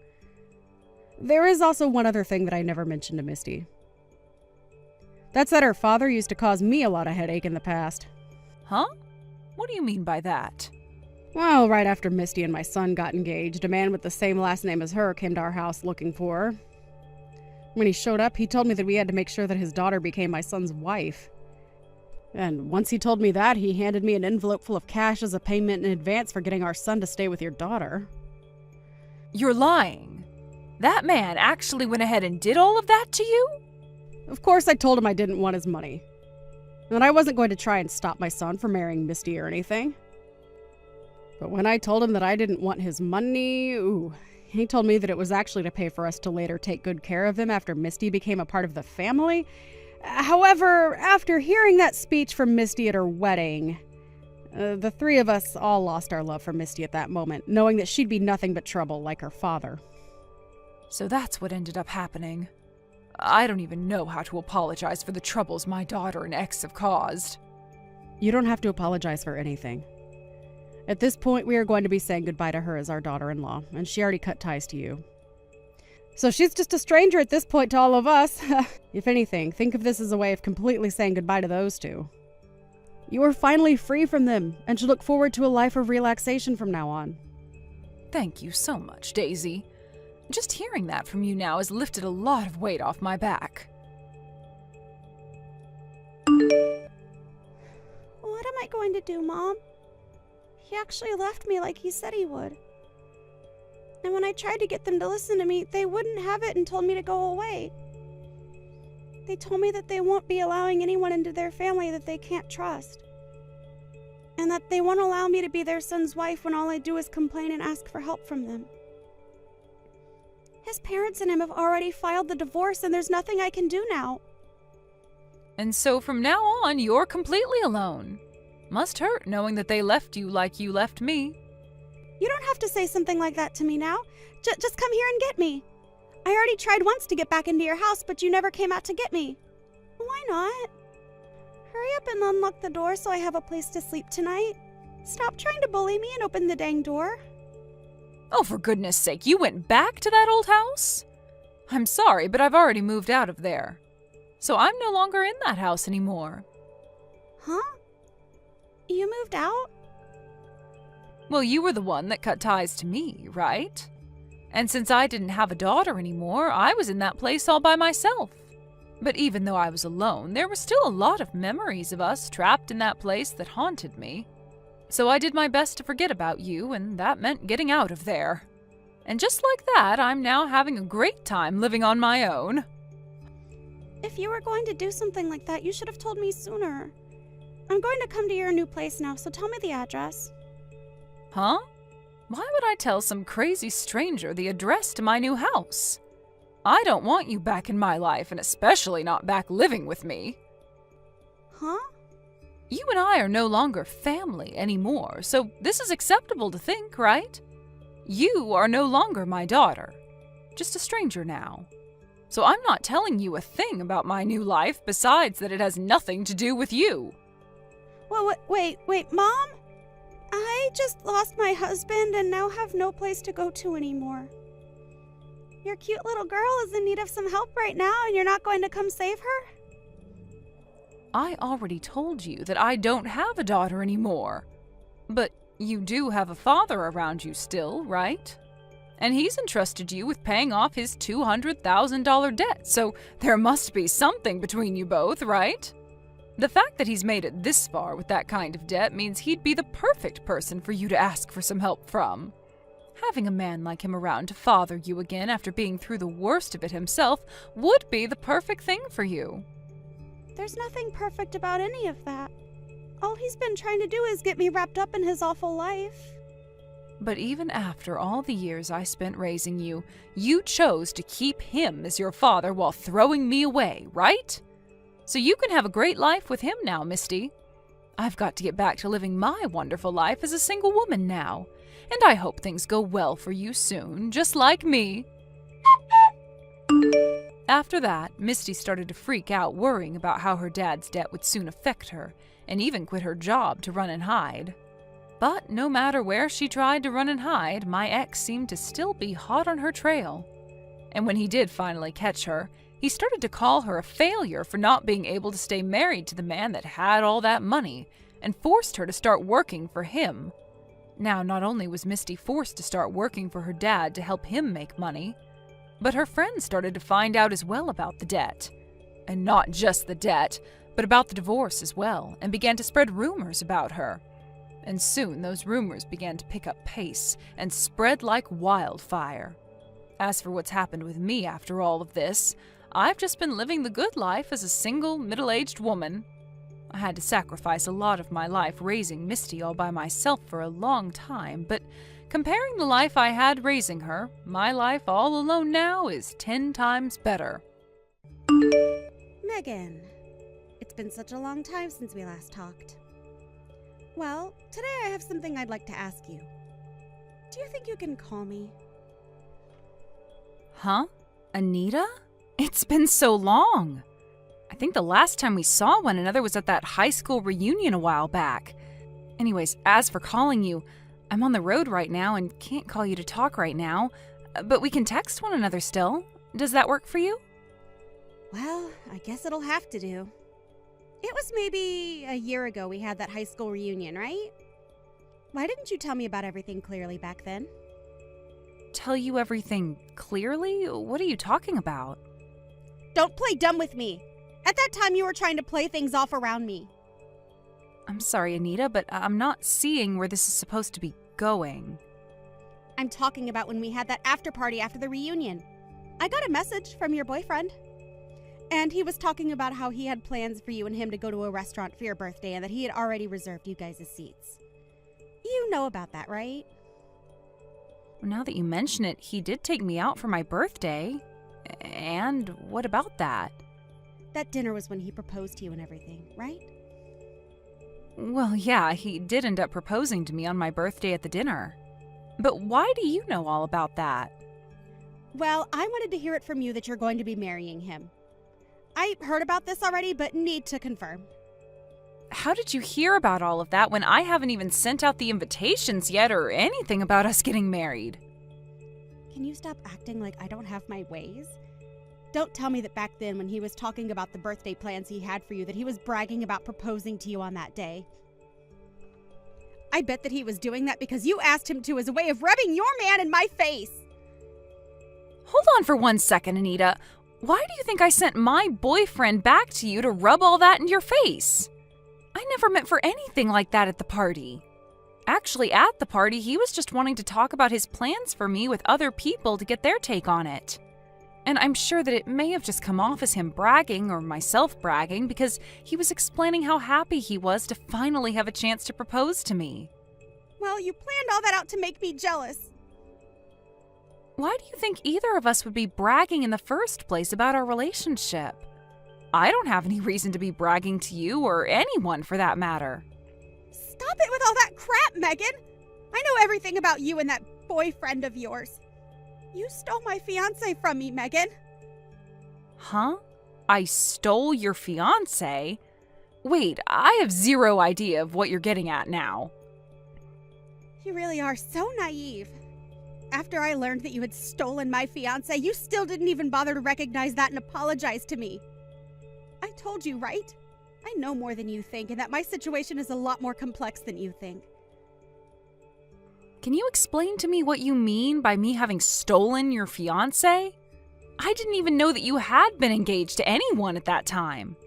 S1: There is also one other thing that I never mentioned to Misty. That's that her father used to cause me a lot of headache in the past.
S2: Huh? What do you mean by that?
S1: Well, right after Misty and my son got engaged, a man with the same last name as her came to our house looking for her. When he showed up, he told me that we had to make sure that his daughter became my son's wife. And once he told me that, he handed me an envelope full of cash as a payment in advance for getting our son to stay with your daughter.
S2: You're lying. That man actually went ahead and did all of that to you?
S1: Of course, I told him I didn't want his money. And I wasn't going to try and stop my son from marrying Misty or anything. But when I told him that I didn't want his money, he told me that it was actually to pay for us to later take good care of him after Misty became a part of the family. However, after hearing that speech from Misty at her wedding, the three of us all lost our love for Misty at that moment, knowing that she'd be nothing but trouble like her father.
S2: So that's what ended up happening. I don't even know how to apologize for the troubles my daughter and ex have caused.
S1: You don't have to apologize for anything. At this point, we are going to be saying goodbye to her as our daughter-in-law, and she already cut ties to you. So she's just a stranger at this point to all of us. If anything, think of this as a way of completely saying goodbye to those two. You are finally free from them, and should look forward to a life of relaxation from now on.
S2: Thank you so much, Daisy. Just hearing that from you now has lifted a lot of weight off my back.
S3: What am I going to do, Mom? He actually left me like he said he would. And when I tried to get them to listen to me, they wouldn't have it and told me to go away. They told me that they won't be allowing anyone into their family that they can't trust. And that they won't allow me to be their son's wife when all I do is complain and ask for help from them. His parents and him have already filed the divorce, and there's nothing I can do now.
S2: And so from now on, you're completely alone. Must hurt knowing that they left you like you left me.
S3: You don't have to say something like that to me now. Just come here and get me. I already tried once to get back into your house, but you never came out to get me. Why not? Hurry up and unlock the door so I have a place to sleep tonight. Stop trying to bully me and open the dang door.
S2: Oh, for goodness sake, you went back to that old house? I'm sorry, but I've already moved out of there. So I'm no longer in that house anymore.
S3: Huh? You moved out?
S2: Well, you were the one that cut ties to me, right? And since I didn't have a daughter anymore, I was in that place all by myself. But even though I was alone, there were still a lot of memories of us trapped in that place that haunted me. So I did my best to forget about you, and that meant getting out of there. And just like that, I'm now having a great time living on my own.
S3: If you were going to do something like that, you should have told me sooner. I'm going to come to your new place now, so tell me the address.
S2: Huh? Why would I tell some crazy stranger the address to my new house? I don't want you back in my life, and especially not back living with me.
S3: Huh?
S2: You and I are no longer family anymore, so this is acceptable to think, right? You are no longer my daughter, just a stranger now. So I'm not telling you a thing about my new life besides that it has nothing to do with you.
S3: Well, wait, Mom? I just lost my husband and now have no place to go to anymore. Your cute little girl is in need of some help right now, and you're not going to come save her?
S2: I already told you that I don't have a daughter anymore. But you do have a father around you still, right? And he's entrusted you with paying off his $200,000 debt, so there must be something between you both, right? The fact that he's made it this far with that kind of debt means he'd be the perfect person for you to ask for some help from. Having a man like him around to father you again after being through the worst of it himself would be the perfect thing for you.
S3: There's nothing perfect about any of that. All he's been trying to do is get me wrapped up in his awful life.
S2: But even after all the years I spent raising you, you chose to keep him as your father while throwing me away, right? So you can have a great life with him now, Misty. I've got to get back to living my wonderful life as a single woman now, and I hope things go well for you soon, just like me." After that, Misty started to freak out, worrying about how her dad's debt would soon affect her, and even quit her job to run and hide. But no matter where she tried to run and hide, my ex seemed to still be hot on her trail. And when he did finally catch her, he started to call her a failure for not being able to stay married to the man that had all that money, and forced her to start working for him. Now, not only was Misty forced to start working for her dad to help him make money, but her friends started to find out as well about the debt. And not just the debt, but about the divorce as well, and began to spread rumors about her. And soon those rumors began to pick up pace and spread like wildfire. As for what's happened with me after all of this, I've just been living the good life as a single, middle-aged woman. I had to sacrifice a lot of my life raising Misty all by myself for a long time, but comparing the life I had raising her, my life all alone now is 10 times better.
S3: Megan, it's been such a long time since we last talked. Well, today I have something I'd like to ask you. Do you think you can call me?
S2: Huh? Anita? It's been so long. I think the last time we saw one another was at that high school reunion a while back. Anyways, as for calling you, I'm on the road right now and can't call you to talk right now, but we can text one another still. Does that work for you?
S3: Well, I guess it'll have to do. It was maybe a year ago we had that high school reunion, right? Why didn't you tell me about everything clearly back then?
S2: Tell you everything clearly? What are you talking about?
S3: Don't play dumb with me. At that time you were trying to play things off around me.
S2: I'm sorry, Anita, but I'm not seeing where this is supposed to be going.
S3: I'm talking about when we had that after party after the reunion. I got a message from your boyfriend. And he was talking about how he had plans for you and him to go to a restaurant for your birthday and that he had already reserved you guys' seats. You know about that, right?
S2: Now that you mention it, he did take me out for my birthday. And what about that?
S3: That dinner was when he proposed to you and everything, right?
S2: Well, yeah, he did end up proposing to me on my birthday at the dinner. But why do you know all about that?
S3: Well, I wanted to hear it from you that you're going to be marrying him. I heard about this already, but need to confirm.
S2: How did you hear about all of that when I haven't even sent out the invitations yet or anything about us getting married?
S3: Can you stop acting like I don't have my ways? Don't tell me that back then when he was talking about the birthday plans he had for you that he was bragging about proposing to you on that day. I bet that he was doing that because you asked him to as a way of rubbing your man in my face.
S2: Hold on for 1 second, Anita. Why do you think I sent my boyfriend back to you to rub all that in your face? I never meant for anything like that at the party. Actually, at the party, he was just wanting to talk about his plans for me with other people to get their take on it. And I'm sure that it may have just come off as him bragging or myself bragging because he was explaining how happy he was to finally have a chance to propose to me.
S3: Well, you planned all that out to make me jealous.
S2: Why do you think either of us would be bragging in the first place about our relationship? I don't have any reason to be bragging to you or anyone for that matter.
S3: Stop it with all that crap, Megan! I know everything about you and that boyfriend of yours. You stole my fiancé from me, Megan.
S2: Huh? I stole your fiancé? Wait, I have zero idea of what you're getting at now.
S3: You really are so naive. After I learned that you had stolen my fiancé, you still didn't even bother to recognize that and apologize to me. I told you, right? I know more than you think, and that my situation is a lot more complex than you think.
S2: Can you explain to me what you mean by me having stolen your fiancé? I didn't even know that you had been engaged to anyone at that time.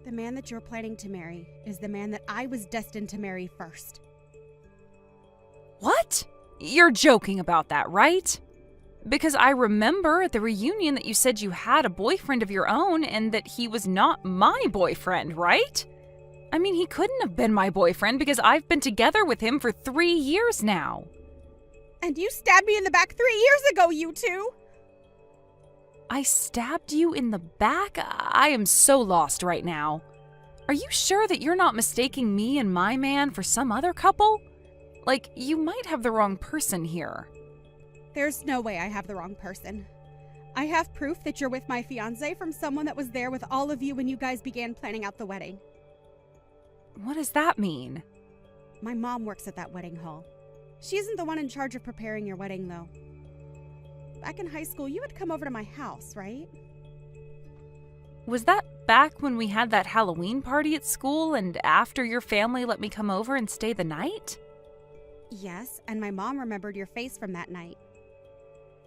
S3: The man that you're planning to marry is the man that I was destined to marry first.
S2: What? You're joking about that, right? Because I remember at the reunion that you said you had a boyfriend of your own and that he was not my boyfriend, right? I mean, he couldn't have been my boyfriend because I've been together with him for 3 years now.
S3: And you stabbed me in the back 3 years ago, you two!
S2: I stabbed you in the back? I am so lost right now. Are you sure that you're not mistaking me and my man for some other couple? Like, you might have the wrong person here.
S1: There's no way I have the wrong person. I have proof that you're with my fiancé from someone that was there with all of you when you guys began planning out the wedding.
S2: What does that mean?
S1: My mom works at that wedding hall. She isn't the one in charge of preparing your wedding, though. Back in high school, you would come over to my house, right?
S2: Was that back when we had that Halloween party at school and after your family let me come over and stay the night?
S1: Yes, and my mom remembered your face from that night.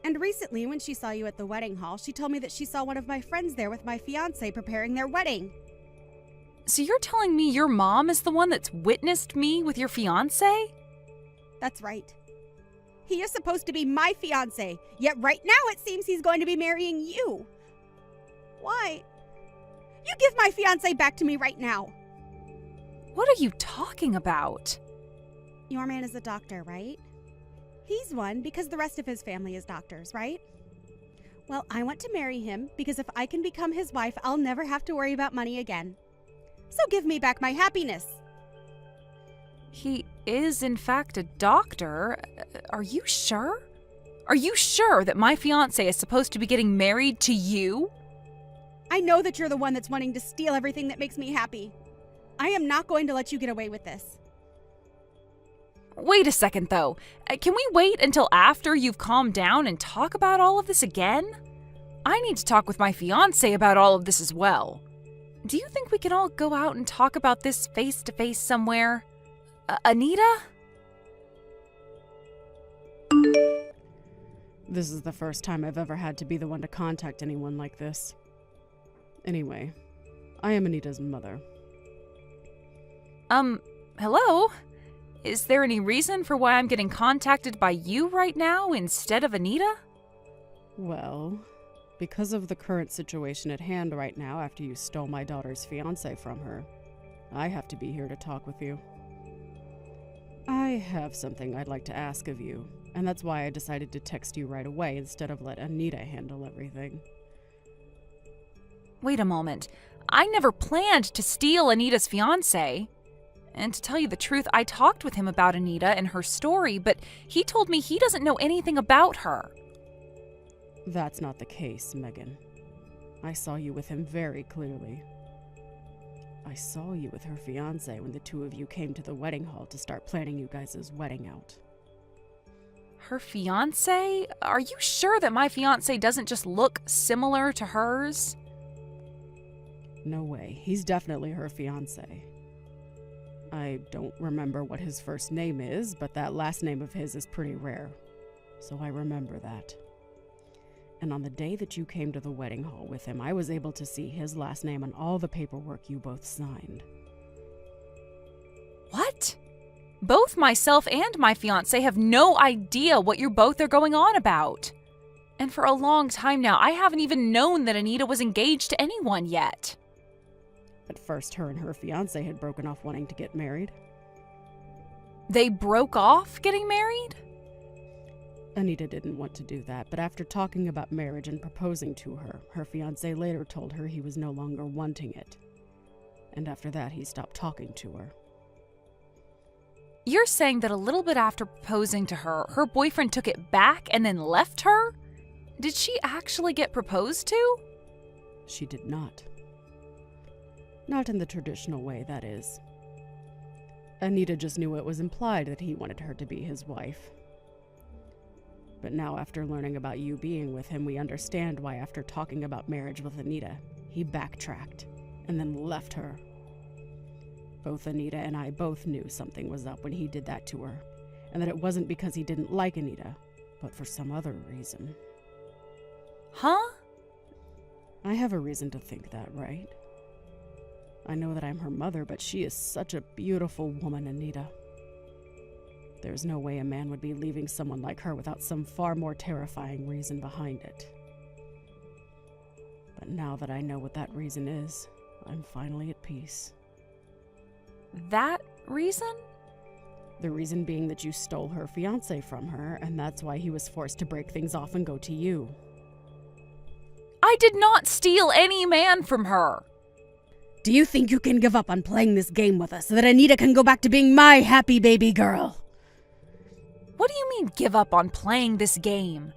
S1: And recently, when she saw you at the wedding hall, she told me that she saw one of my friends there with my fiancé preparing their wedding.
S2: So you're telling me your mom is the one that's witnessed me with your fiancé?
S1: That's right. He is supposed to be my fiancé, yet right now it seems he's going to be marrying you. Why? You give my fiancé back to me right now.
S2: What are you talking about?
S1: Your man is a doctor, right? He's one because the rest of his family is doctors, right? Well, I want to marry him because if I can become his wife, I'll never have to worry about money again. So give me back my happiness.
S2: He is, in fact, a doctor. Are you sure? Are you sure that my fiancé is supposed to be getting married to you?
S1: I know that you're the one that's wanting to steal everything that makes me happy. I am not going to let you get away with this.
S2: Wait a second, though. Can we wait until after you've calmed down and talk about all of this again? I need to talk with my fiancé about all of this as well. Do you think we can all go out and talk about this face-to-face somewhere? Anita?
S1: This is the first time I've ever had to be the one to contact anyone like this. Anyway, I am Anita's mother.
S2: Hello? Is there any reason for why I'm getting contacted by you right now instead of Anita?
S1: Well, because of the current situation at hand right now after you stole my daughter's fiancé from her, I have to be here to talk with you. I have something I'd like to ask of you, and that's why I decided to text you right away instead of let Anita handle everything.
S2: Wait a moment. I never planned to steal Anita's fiancé. And to tell you the truth, I talked with him about Anita and her story, but he told me he doesn't know anything about her.
S1: That's not the case, Megan. I saw you with him very clearly. I saw you with her fiancé when the two of you came to the wedding hall to start planning you guys' wedding out.
S2: Her fiancé? Are you sure that my fiancé doesn't just look similar to hers?
S1: No way. He's definitely her fiancé. I don't remember what his first name is, but that last name of his is pretty rare. So I remember that. And on the day that you came to the wedding hall with him, I was able to see his last name on all the paperwork you both signed.
S2: What? Both myself and my fiancé have no idea what you both are going on about. And for a long time now, I haven't even known that Anita was engaged to anyone yet.
S1: At first, her and her fiancé had broken off wanting to get married.
S2: They broke off getting married?
S1: Anita didn't want to do that, but after talking about marriage and proposing to her, her fiancé later told her he was no longer wanting it. And after that, he stopped talking to her.
S2: You're saying that a little bit after proposing to her, her boyfriend took it back and then left her? Did she actually get proposed to?
S1: She did not. Not in the traditional way, that is. Anita just knew it was implied that he wanted her to be his wife. But now, after learning about you being with him, we understand why after talking about marriage with Anita, he backtracked and then left her. Both Anita and I both knew something was up when he did that to her, and that it wasn't because he didn't like Anita, but for some other reason.
S2: Huh?
S1: I have a reason to think that, right? I know that I'm her mother, but she is such a beautiful woman, Anita. There's no way a man would be leaving someone like her without some far more terrifying reason behind it. But now that I know what that reason is, I'm finally at peace.
S2: That reason?
S1: The reason being that you stole her fiancé from her, and that's why he was forced to break things off and go to you.
S2: I did not steal any man from her.
S1: Do you think you can give up on playing this game with us so that Anita can go back to being my happy baby girl?
S2: What do you mean give up on playing this game?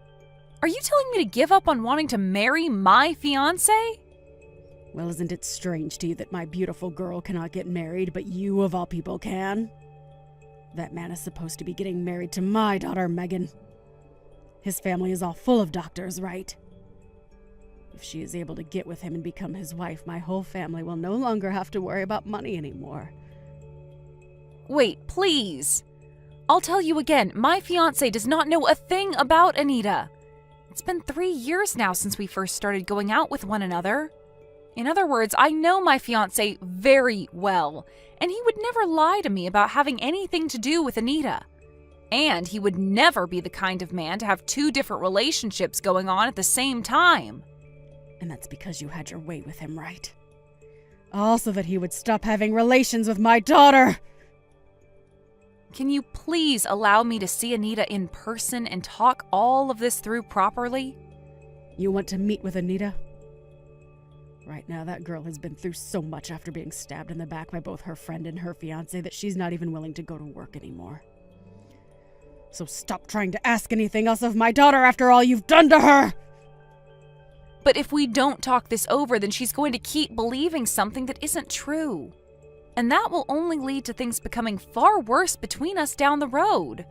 S2: Are you telling me to give up on wanting to marry my fiancé?
S1: Well, isn't it strange to you that my beautiful girl cannot get married, but you of all people can? That man is supposed to be getting married to my daughter, Megan. His family is all full of doctors, right? If she is able to get with him and become his wife, my whole family will no longer have to worry about money anymore.
S2: Wait, please. I'll tell you again, my fiancé does not know a thing about Anita. It's been 3 years now since we first started going out with one another. In other words, I know my fiancé very well, and he would never lie to me about having anything to do with Anita. And he would never be the kind of man to have 2 different relationships going on at the same time.
S1: And that's because you had your way with him, right? Also that he would stop having relations with my daughter!
S2: Can you please allow me to see Anita in person and talk all of this through properly?
S1: You want to meet with Anita? Right now, that girl has been through so much after being stabbed in the back by both her friend and her fiancé that she's not even willing to go to work anymore. So stop trying to ask anything else of my daughter after all you've done to her!
S2: But if we don't talk this over, then she's going to keep believing something that isn't true. And that will only lead to things becoming far worse between us down the road.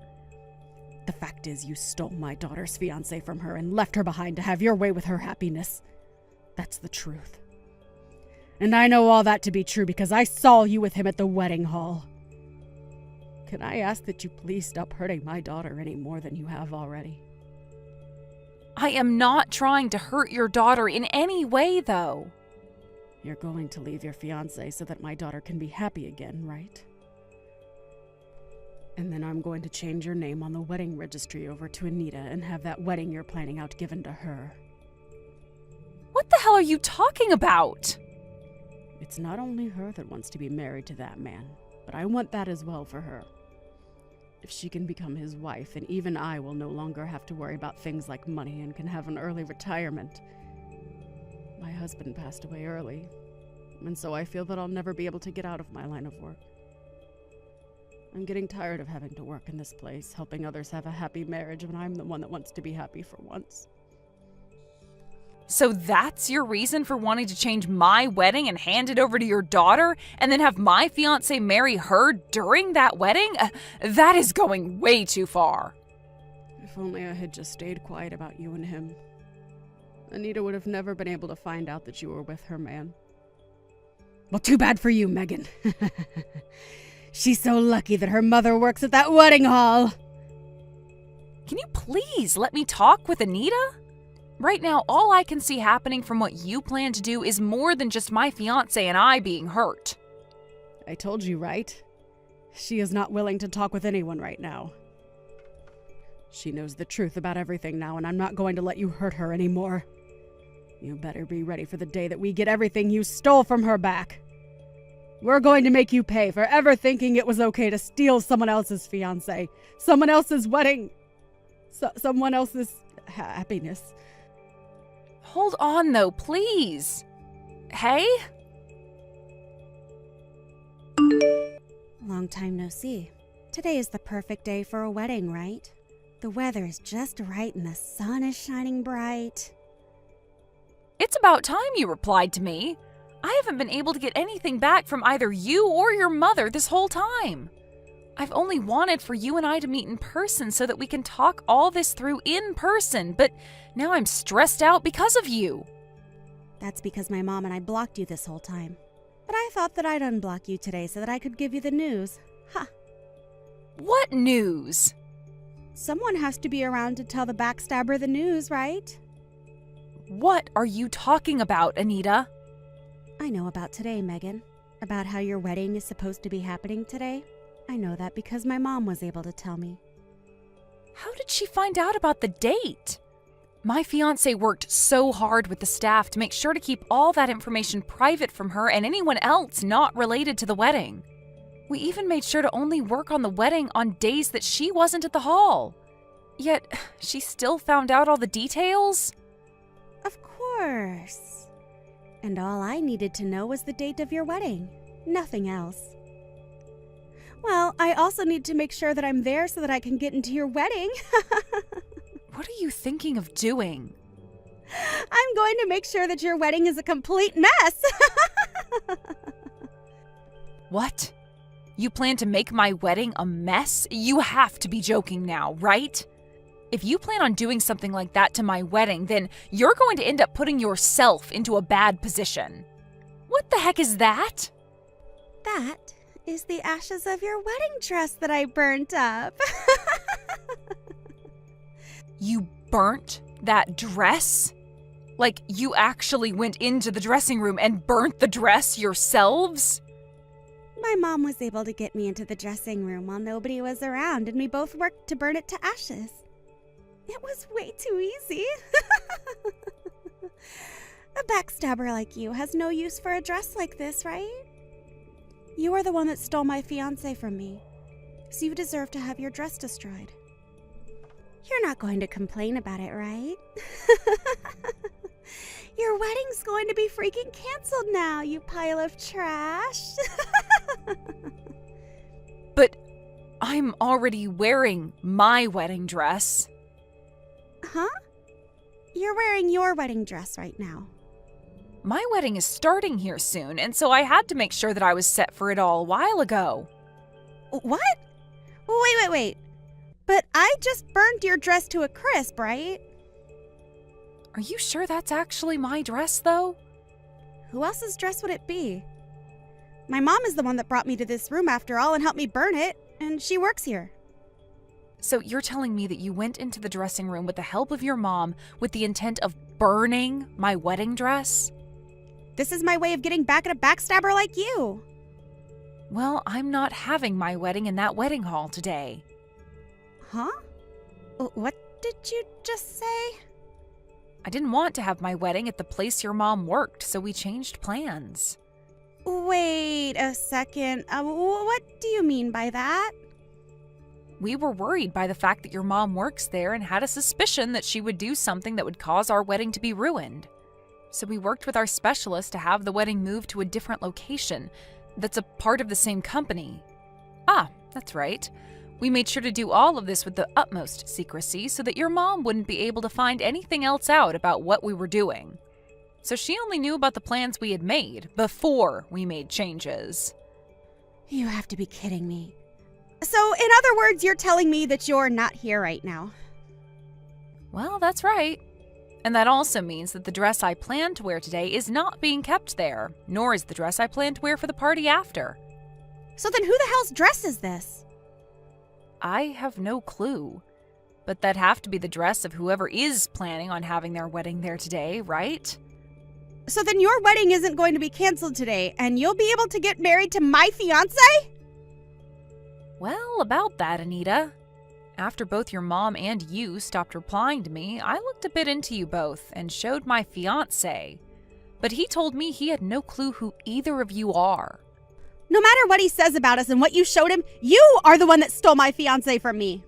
S1: The fact is, you stole my daughter's fiancé from her and left her behind to have your way with her happiness. That's the truth. And I know all that to be true because I saw you with him at the wedding hall. Can I ask that you please stop hurting my daughter any more than you have already?
S2: I am not trying to hurt your daughter in any way, though.
S1: You're going to leave your fiancé so that my daughter can be happy again, right? And then I'm going to change your name on the wedding registry over to Anita and have that wedding you're planning out given to her.
S2: What the hell are you talking about?
S1: It's not only her that wants to be married to that man, but I want that as well for her. If she can become his wife, then even I will no longer have to worry about things like money and can have an early retirement. My husband passed away early, and so I feel that I'll never be able to get out of my line of work. I'm getting tired of having to work in this place, helping others have a happy marriage when I'm the one that wants to be happy for once.
S2: So that's your reason for wanting to change my wedding and hand it over to your daughter, and then have my fiancé marry her during that wedding? That is going way too far.
S1: If only I had just stayed quiet about you and him. Anita would have never been able to find out that you were with her man. Well, too bad for you, Megan. She's so lucky that her mother works at that wedding hall.
S2: Can you please let me talk with Anita? Right now, all I can see happening from what you plan to do is more than just my fiancé and I being hurt.
S1: I told you, right? She is not willing to talk with anyone right now. She knows the truth about everything now, and I'm not going to let you hurt her anymore. You better be ready for the day that we get everything you stole from her back. We're going to make you pay for ever thinking it was okay to steal someone else's fiancé, someone else's wedding, someone else's happiness.
S2: Hold on, though, please. Hey?
S3: Long time no see. Today is the perfect day for a wedding, right? The weather is just right and the sun is shining bright.
S2: It's about time you replied to me. I haven't been able to get anything back from either you or your mother this whole time. I've only wanted for you and I to meet in person so that we can talk all this through in person, but now I'm stressed out because of you.
S3: That's because my mom and I blocked you this whole time. But I thought that I'd unblock you today so that I could give you the news. Ha!
S2: What news?
S3: Someone has to be around to tell the backstabber the news, right?
S2: What are you talking about, Anita?
S3: I know about today, Megan. About how your wedding is supposed to be happening today. I know that because my mom was able to tell me.
S2: How did she find out about the date? My fiancé worked so hard with the staff to make sure to keep all that information private from her and anyone else not related to the wedding. We even made sure to only work on the wedding on days that she wasn't at the hall. Yet, she still found out all the details?
S3: Of course. And all I needed to know was the date of your wedding. Nothing else. Well, I also need to make sure that I'm there so that I can get into your wedding.
S2: What are you thinking of doing?
S3: I'm going to make sure that your wedding is a complete mess.
S2: What? You plan to make my wedding a mess? You have to be joking now, right? If you plan on doing something like that to my wedding, then you're going to end up putting yourself into a bad position. What the heck is that?
S3: That is the ashes of your wedding dress that I burnt up.
S2: You burnt that dress? Like you actually went into the dressing room and burnt the dress yourselves?
S3: My mom was able to get me into the dressing room while nobody was around, and we both worked to burn it to ashes. It was way too easy. A backstabber like you has no use for a dress like this, right? You are the one that stole my fiancé from me, so you deserve to have your dress destroyed. You're not going to complain about it, right? Your wedding's going to be freaking canceled now, you pile of trash.
S2: But I'm already wearing my wedding dress.
S3: Huh? You're wearing your wedding dress right now.
S2: My wedding is starting here soon, and so I had to make sure that I was set for it all a while ago.
S3: What? Wait. But I just burned your dress to a crisp, right?
S2: Are you sure that's actually my dress, though?
S3: Who else's dress would it be? My mom is the one that brought me to this room after all and helped me burn it, and she works here.
S2: So you're telling me that you went into the dressing room with the help of your mom with the intent of burning my wedding dress?
S3: This is my way of getting back at a backstabber like you.
S2: Well, I'm not having my wedding in that wedding hall today.
S3: Huh? What did you just say?
S2: I didn't want to have my wedding at the place your mom worked, so we changed plans.
S3: Wait a second. What do you mean by that?
S2: We were worried by the fact that your mom works there and had a suspicion that she would do something that would cause our wedding to be ruined. So we worked with our specialist to have the wedding moved to a different location that's a part of the same company. Ah, that's right. We made sure to do all of this with the utmost secrecy so that your mom wouldn't be able to find anything else out about what we were doing. So she only knew about the plans we had made before we made changes.
S3: You have to be kidding me. So, in other words, you're telling me that you're not here right now.
S2: Well, that's right. And that also means that the dress I plan to wear today is not being kept there, nor is the dress I plan to wear for the party after.
S3: So then who the hell's dress is this?
S2: I have no clue. But that'd have to be the dress of whoever is planning on having their wedding there today, right?
S3: So then your wedding isn't going to be canceled today, and you'll be able to get married to my fiancé?
S2: Well, about that, Anita. After both your mom and you stopped replying to me, I looked a bit into you both and showed my fiancé. But he told me he had no clue who either of you are.
S3: No matter what he says about us and what you showed him, you are the one that stole my fiancé from me.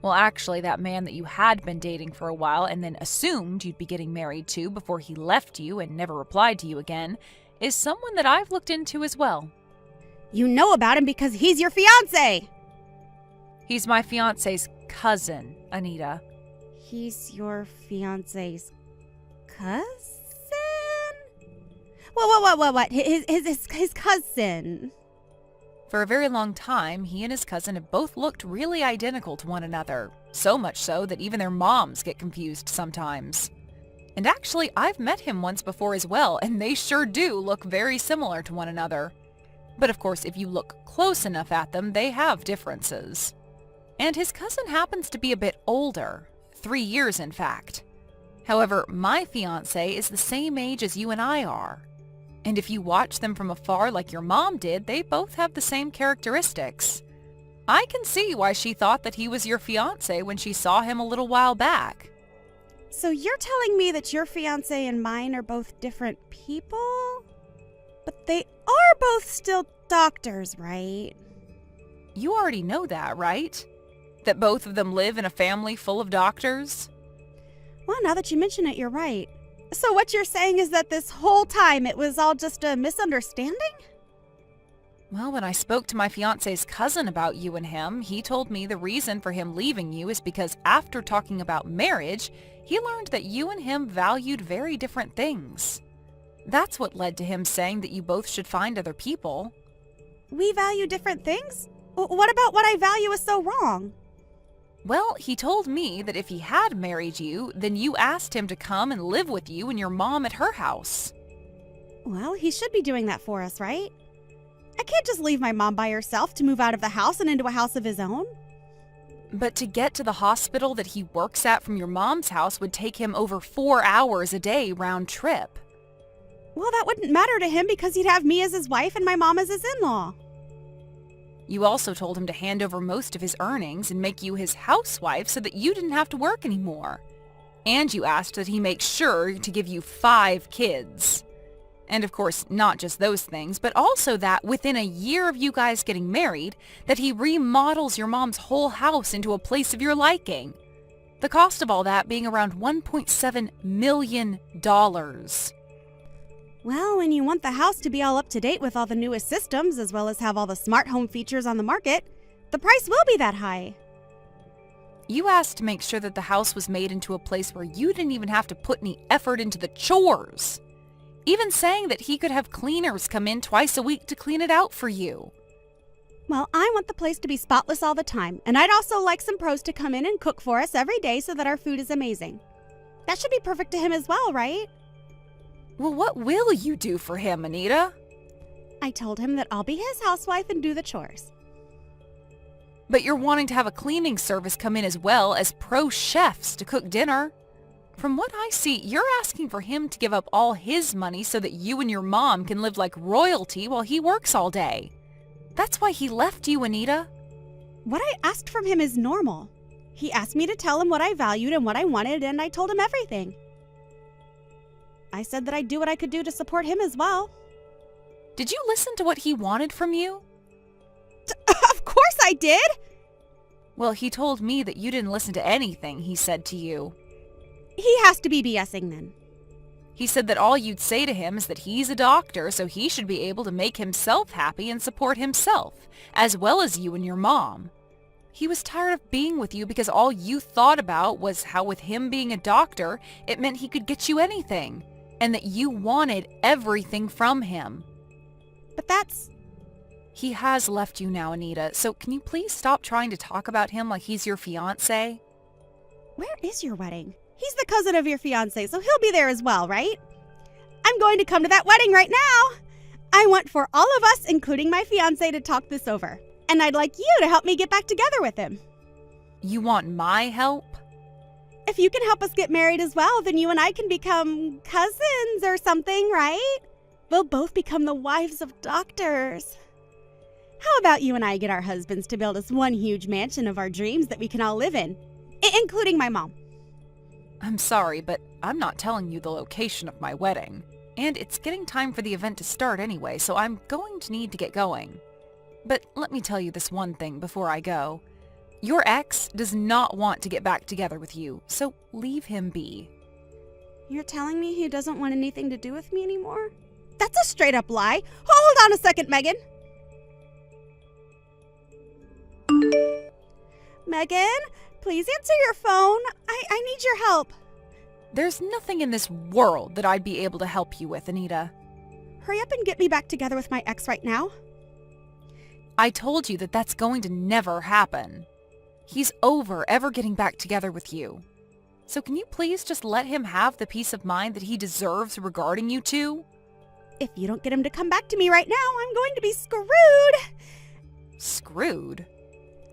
S2: Well, actually, that man that you had been dating for a while and then assumed you'd be getting married to before he left you and never replied to you again is someone that I've looked into as well.
S3: You know about him because he's your fiancé.
S2: He's my fiancé's cousin, Anita.
S3: He's your fiancé's cousin? What? His cousin.
S2: For a very long time, he and his cousin have both looked really identical to one another, so much so that even their moms get confused sometimes. And actually, I've met him once before as well, and they sure do look very similar to one another. But of course, if you look close enough at them, they have differences. And his cousin happens to be a bit older, 3 years in fact. However, my fiancé is the same age as you and I are. And if you watch them from afar like your mom did, they both have the same characteristics. I can see why she thought that he was your fiancé when she saw him a little while back.
S3: So you're telling me that your fiancé and mine are both different people? But they are both still doctors, right?
S2: You already know that, right? That both of them live in a family full of doctors?
S3: Well, now that you mention it, you're right. So what you're saying is that this whole time it was all just a misunderstanding?
S2: Well, when I spoke to my fiancé's cousin about you and him, he told me the reason for him leaving you is because after talking about marriage, he learned that you and him valued very different things. That's what led to him saying that you both should find other people.
S3: We value different things? What about what I value is so wrong?
S2: Well, he told me that if he had married you, then you asked him to come and live with you and your mom at her house.
S3: Well, he should be doing that for us, right? I can't just leave my mom by herself to move out of the house and into a house of his own.
S2: But to get to the hospital that he works at from your mom's house would take him over 4 hours a day round trip.
S3: Well, that wouldn't matter to him because he'd have me as his wife and my mom as his in-law.
S2: You also told him to hand over most of his earnings and make you his housewife so that you didn't have to work anymore. And you asked that he make sure to give you 5 kids. And of course, not just those things, but also that within a year of you guys getting married, that he remodels your mom's whole house into a place of your liking. The cost of all that being around $1.7 million.
S3: Well, when you want the house to be all up to date with all the newest systems, as well as have all the smart home features on the market, the price will be that high.
S2: You asked to make sure that the house was made into a place where you didn't even have to put any effort into the chores. Even saying that he could have cleaners come in twice a week to clean it out for you.
S3: Well, I want the place to be spotless all the time, and I'd also like some pros to come in and cook for us every day so that our food is amazing. That should be perfect to him as well, right?
S2: Well, what will you do for him, Anita?
S3: I told him that I'll be his housewife and do the chores.
S2: But you're wanting to have a cleaning service come in as well as pro chefs to cook dinner. From what I see, you're asking for him to give up all his money so that you and your mom can live like royalty while he works all day. That's why he left you, Anita.
S3: What I asked from him is normal. He asked me to tell him what I valued and what I wanted, and I told him everything. I said that I'd do what I could do to support him as well.
S2: Did you listen to what he wanted from you?
S3: Of course I did!
S2: Well, he told me that you didn't listen to anything he said to you.
S3: He has to be BSing then.
S2: He said that all you'd say to him is that he's a doctor, so he should be able to make himself happy and support himself, as well as you and your mom. He was tired of being with you because all you thought about was how with him being a doctor, it meant he could get you anything, and that you wanted everything from him.
S3: But that's...
S2: He has left you now, Anita, so can you please stop trying to talk about him like he's your fiancé?
S3: Where is your wedding? He's the cousin of your fiancé, so he'll be there as well, right? I'm going to come to that wedding right now. I want for all of us, including my fiancé, to talk this over. And I'd like you to help me get back together with him.
S2: You want my help?
S3: If you can help us get married as well, then you and I can become cousins or something, right? We'll both become the wives of doctors. How about you and I get our husbands to build us one huge mansion of our dreams that we can all live in, including my mom?
S2: I'm sorry, but I'm not telling you the location of my wedding. And it's getting time for the event to start anyway, so I'm going to need to get going. But let me tell you this one thing before I go. Your ex does not want to get back together with you, so leave him be.
S3: You're telling me he doesn't want anything to do with me anymore? That's a straight up lie. Hold on a second, Megan. Megan, please answer your phone. I need your help.
S2: There's nothing in this world that I'd be able to help you with, Anita.
S3: Hurry up and get me back together with my ex right now.
S2: I told you that that's going to never happen. He's over ever getting back together with you. So can you please just let him have the peace of mind that he deserves regarding you two?
S3: If you don't get him to come back to me right now, I'm going to be screwed.
S2: Screwed?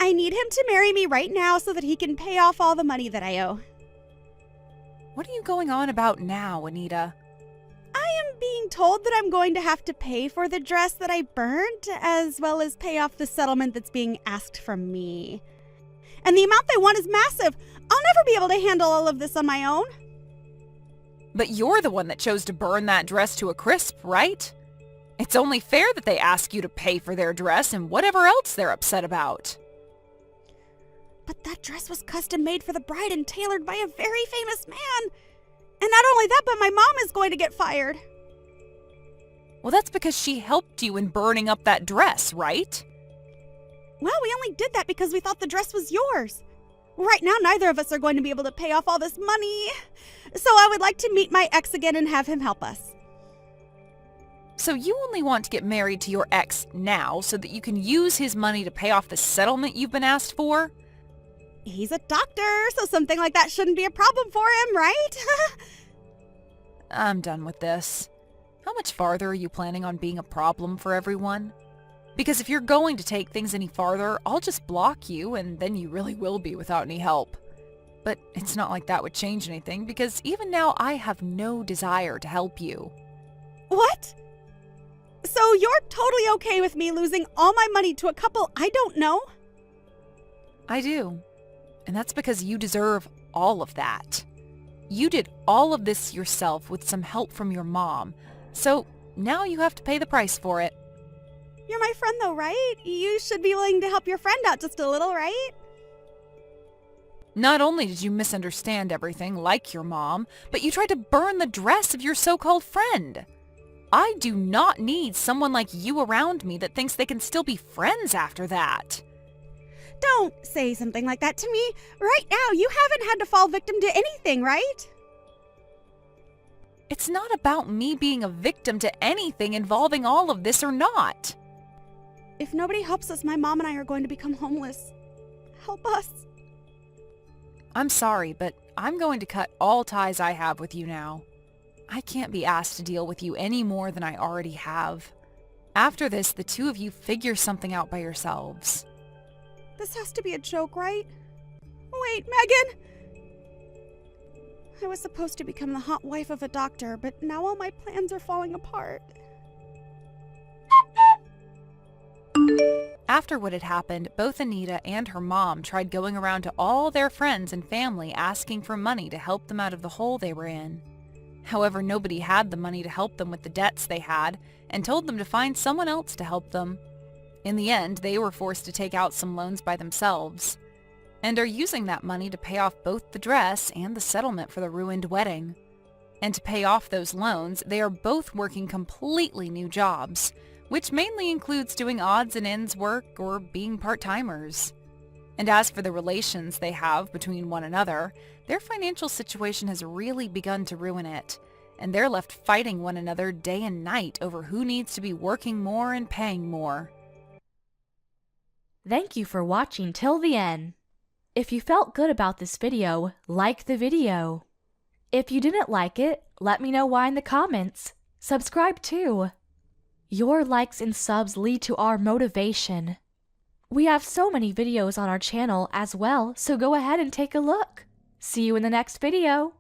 S3: I need him to marry me right now so that he can pay off all the money that I owe.
S2: What are you going on about now, Anita?
S3: I am being told that I'm going to have to pay for the dress that I burnt, as well as pay off the settlement that's being asked from me. And the amount they want is massive. I'll never be able to handle all of this on my own.
S2: But you're the one that chose to burn that dress to a crisp, right? It's only fair that they ask you to pay for their dress and whatever else they're upset about.
S3: But that dress was custom made for the bride and tailored by a very famous man. And not only that, but my mom is going to get fired.
S2: Well, that's because she helped you in burning up that dress, right?
S3: Well, we only did that because we thought the dress was yours. Right now, neither of us are going to be able to pay off all this money. So I would like to meet my ex again and have him help us.
S2: So you only want to get married to your ex now so that you can use his money to pay off the settlement you've been asked for?
S3: He's a doctor, so something like that shouldn't be a problem for him, right?
S2: I'm done with this. How much farther are you planning on being a problem for everyone? Because if you're going to take things any farther, I'll just block you and then you really will be without any help. But it's not like that would change anything because even now I have no desire to help you.
S3: What? So you're totally okay with me losing all my money to a couple I don't know?
S2: I do. And that's because you deserve all of that. You did all of this yourself with some help from your mom. So now you have to pay the price for it.
S3: You're my friend though, right? You should be willing to help your friend out just a little, right?
S2: Not only did you misunderstand everything like your mom, but you tried to burn the dress of your so-called friend. I do not need someone like you around me that thinks they can still be friends after that.
S3: Don't say something like that to me. Right now, you haven't had to fall victim to anything, right?
S2: It's not about me being a victim to anything involving all of this or not.
S3: If nobody helps us, my mom and I are going to become homeless. Help us.
S2: I'm sorry, but I'm going to cut all ties I have with you now. I can't be asked to deal with you any more than I already have. After this, the two of you figure something out by yourselves.
S3: This has to be a joke, right? Wait, Megan! I was supposed to become the hot wife of a doctor, but now all my plans are falling apart.
S2: After what had happened, both Anita and her mom tried going around to all their friends and family asking for money to help them out of the hole they were in. However, nobody had the money to help them with the debts they had and told them to find someone else to help them. In the end, they were forced to take out some loans by themselves and are using that money to pay off both the dress and the settlement for the ruined wedding. And to pay off those loans, they are both working completely new jobs, which mainly includes doing odds and ends work or being part-timers. And as for the relations they have between one another, their financial situation has really begun to ruin it, and they're left fighting one another day and night over who needs to be working more and paying more.
S4: Thank you for watching till the end. If you felt good about this video, like the video. If you didn't like it, let me know why in the comments. Subscribe too. Your likes and subs lead to our motivation. We have so many videos on our channel as well, so go ahead and take a look. See you in the next video.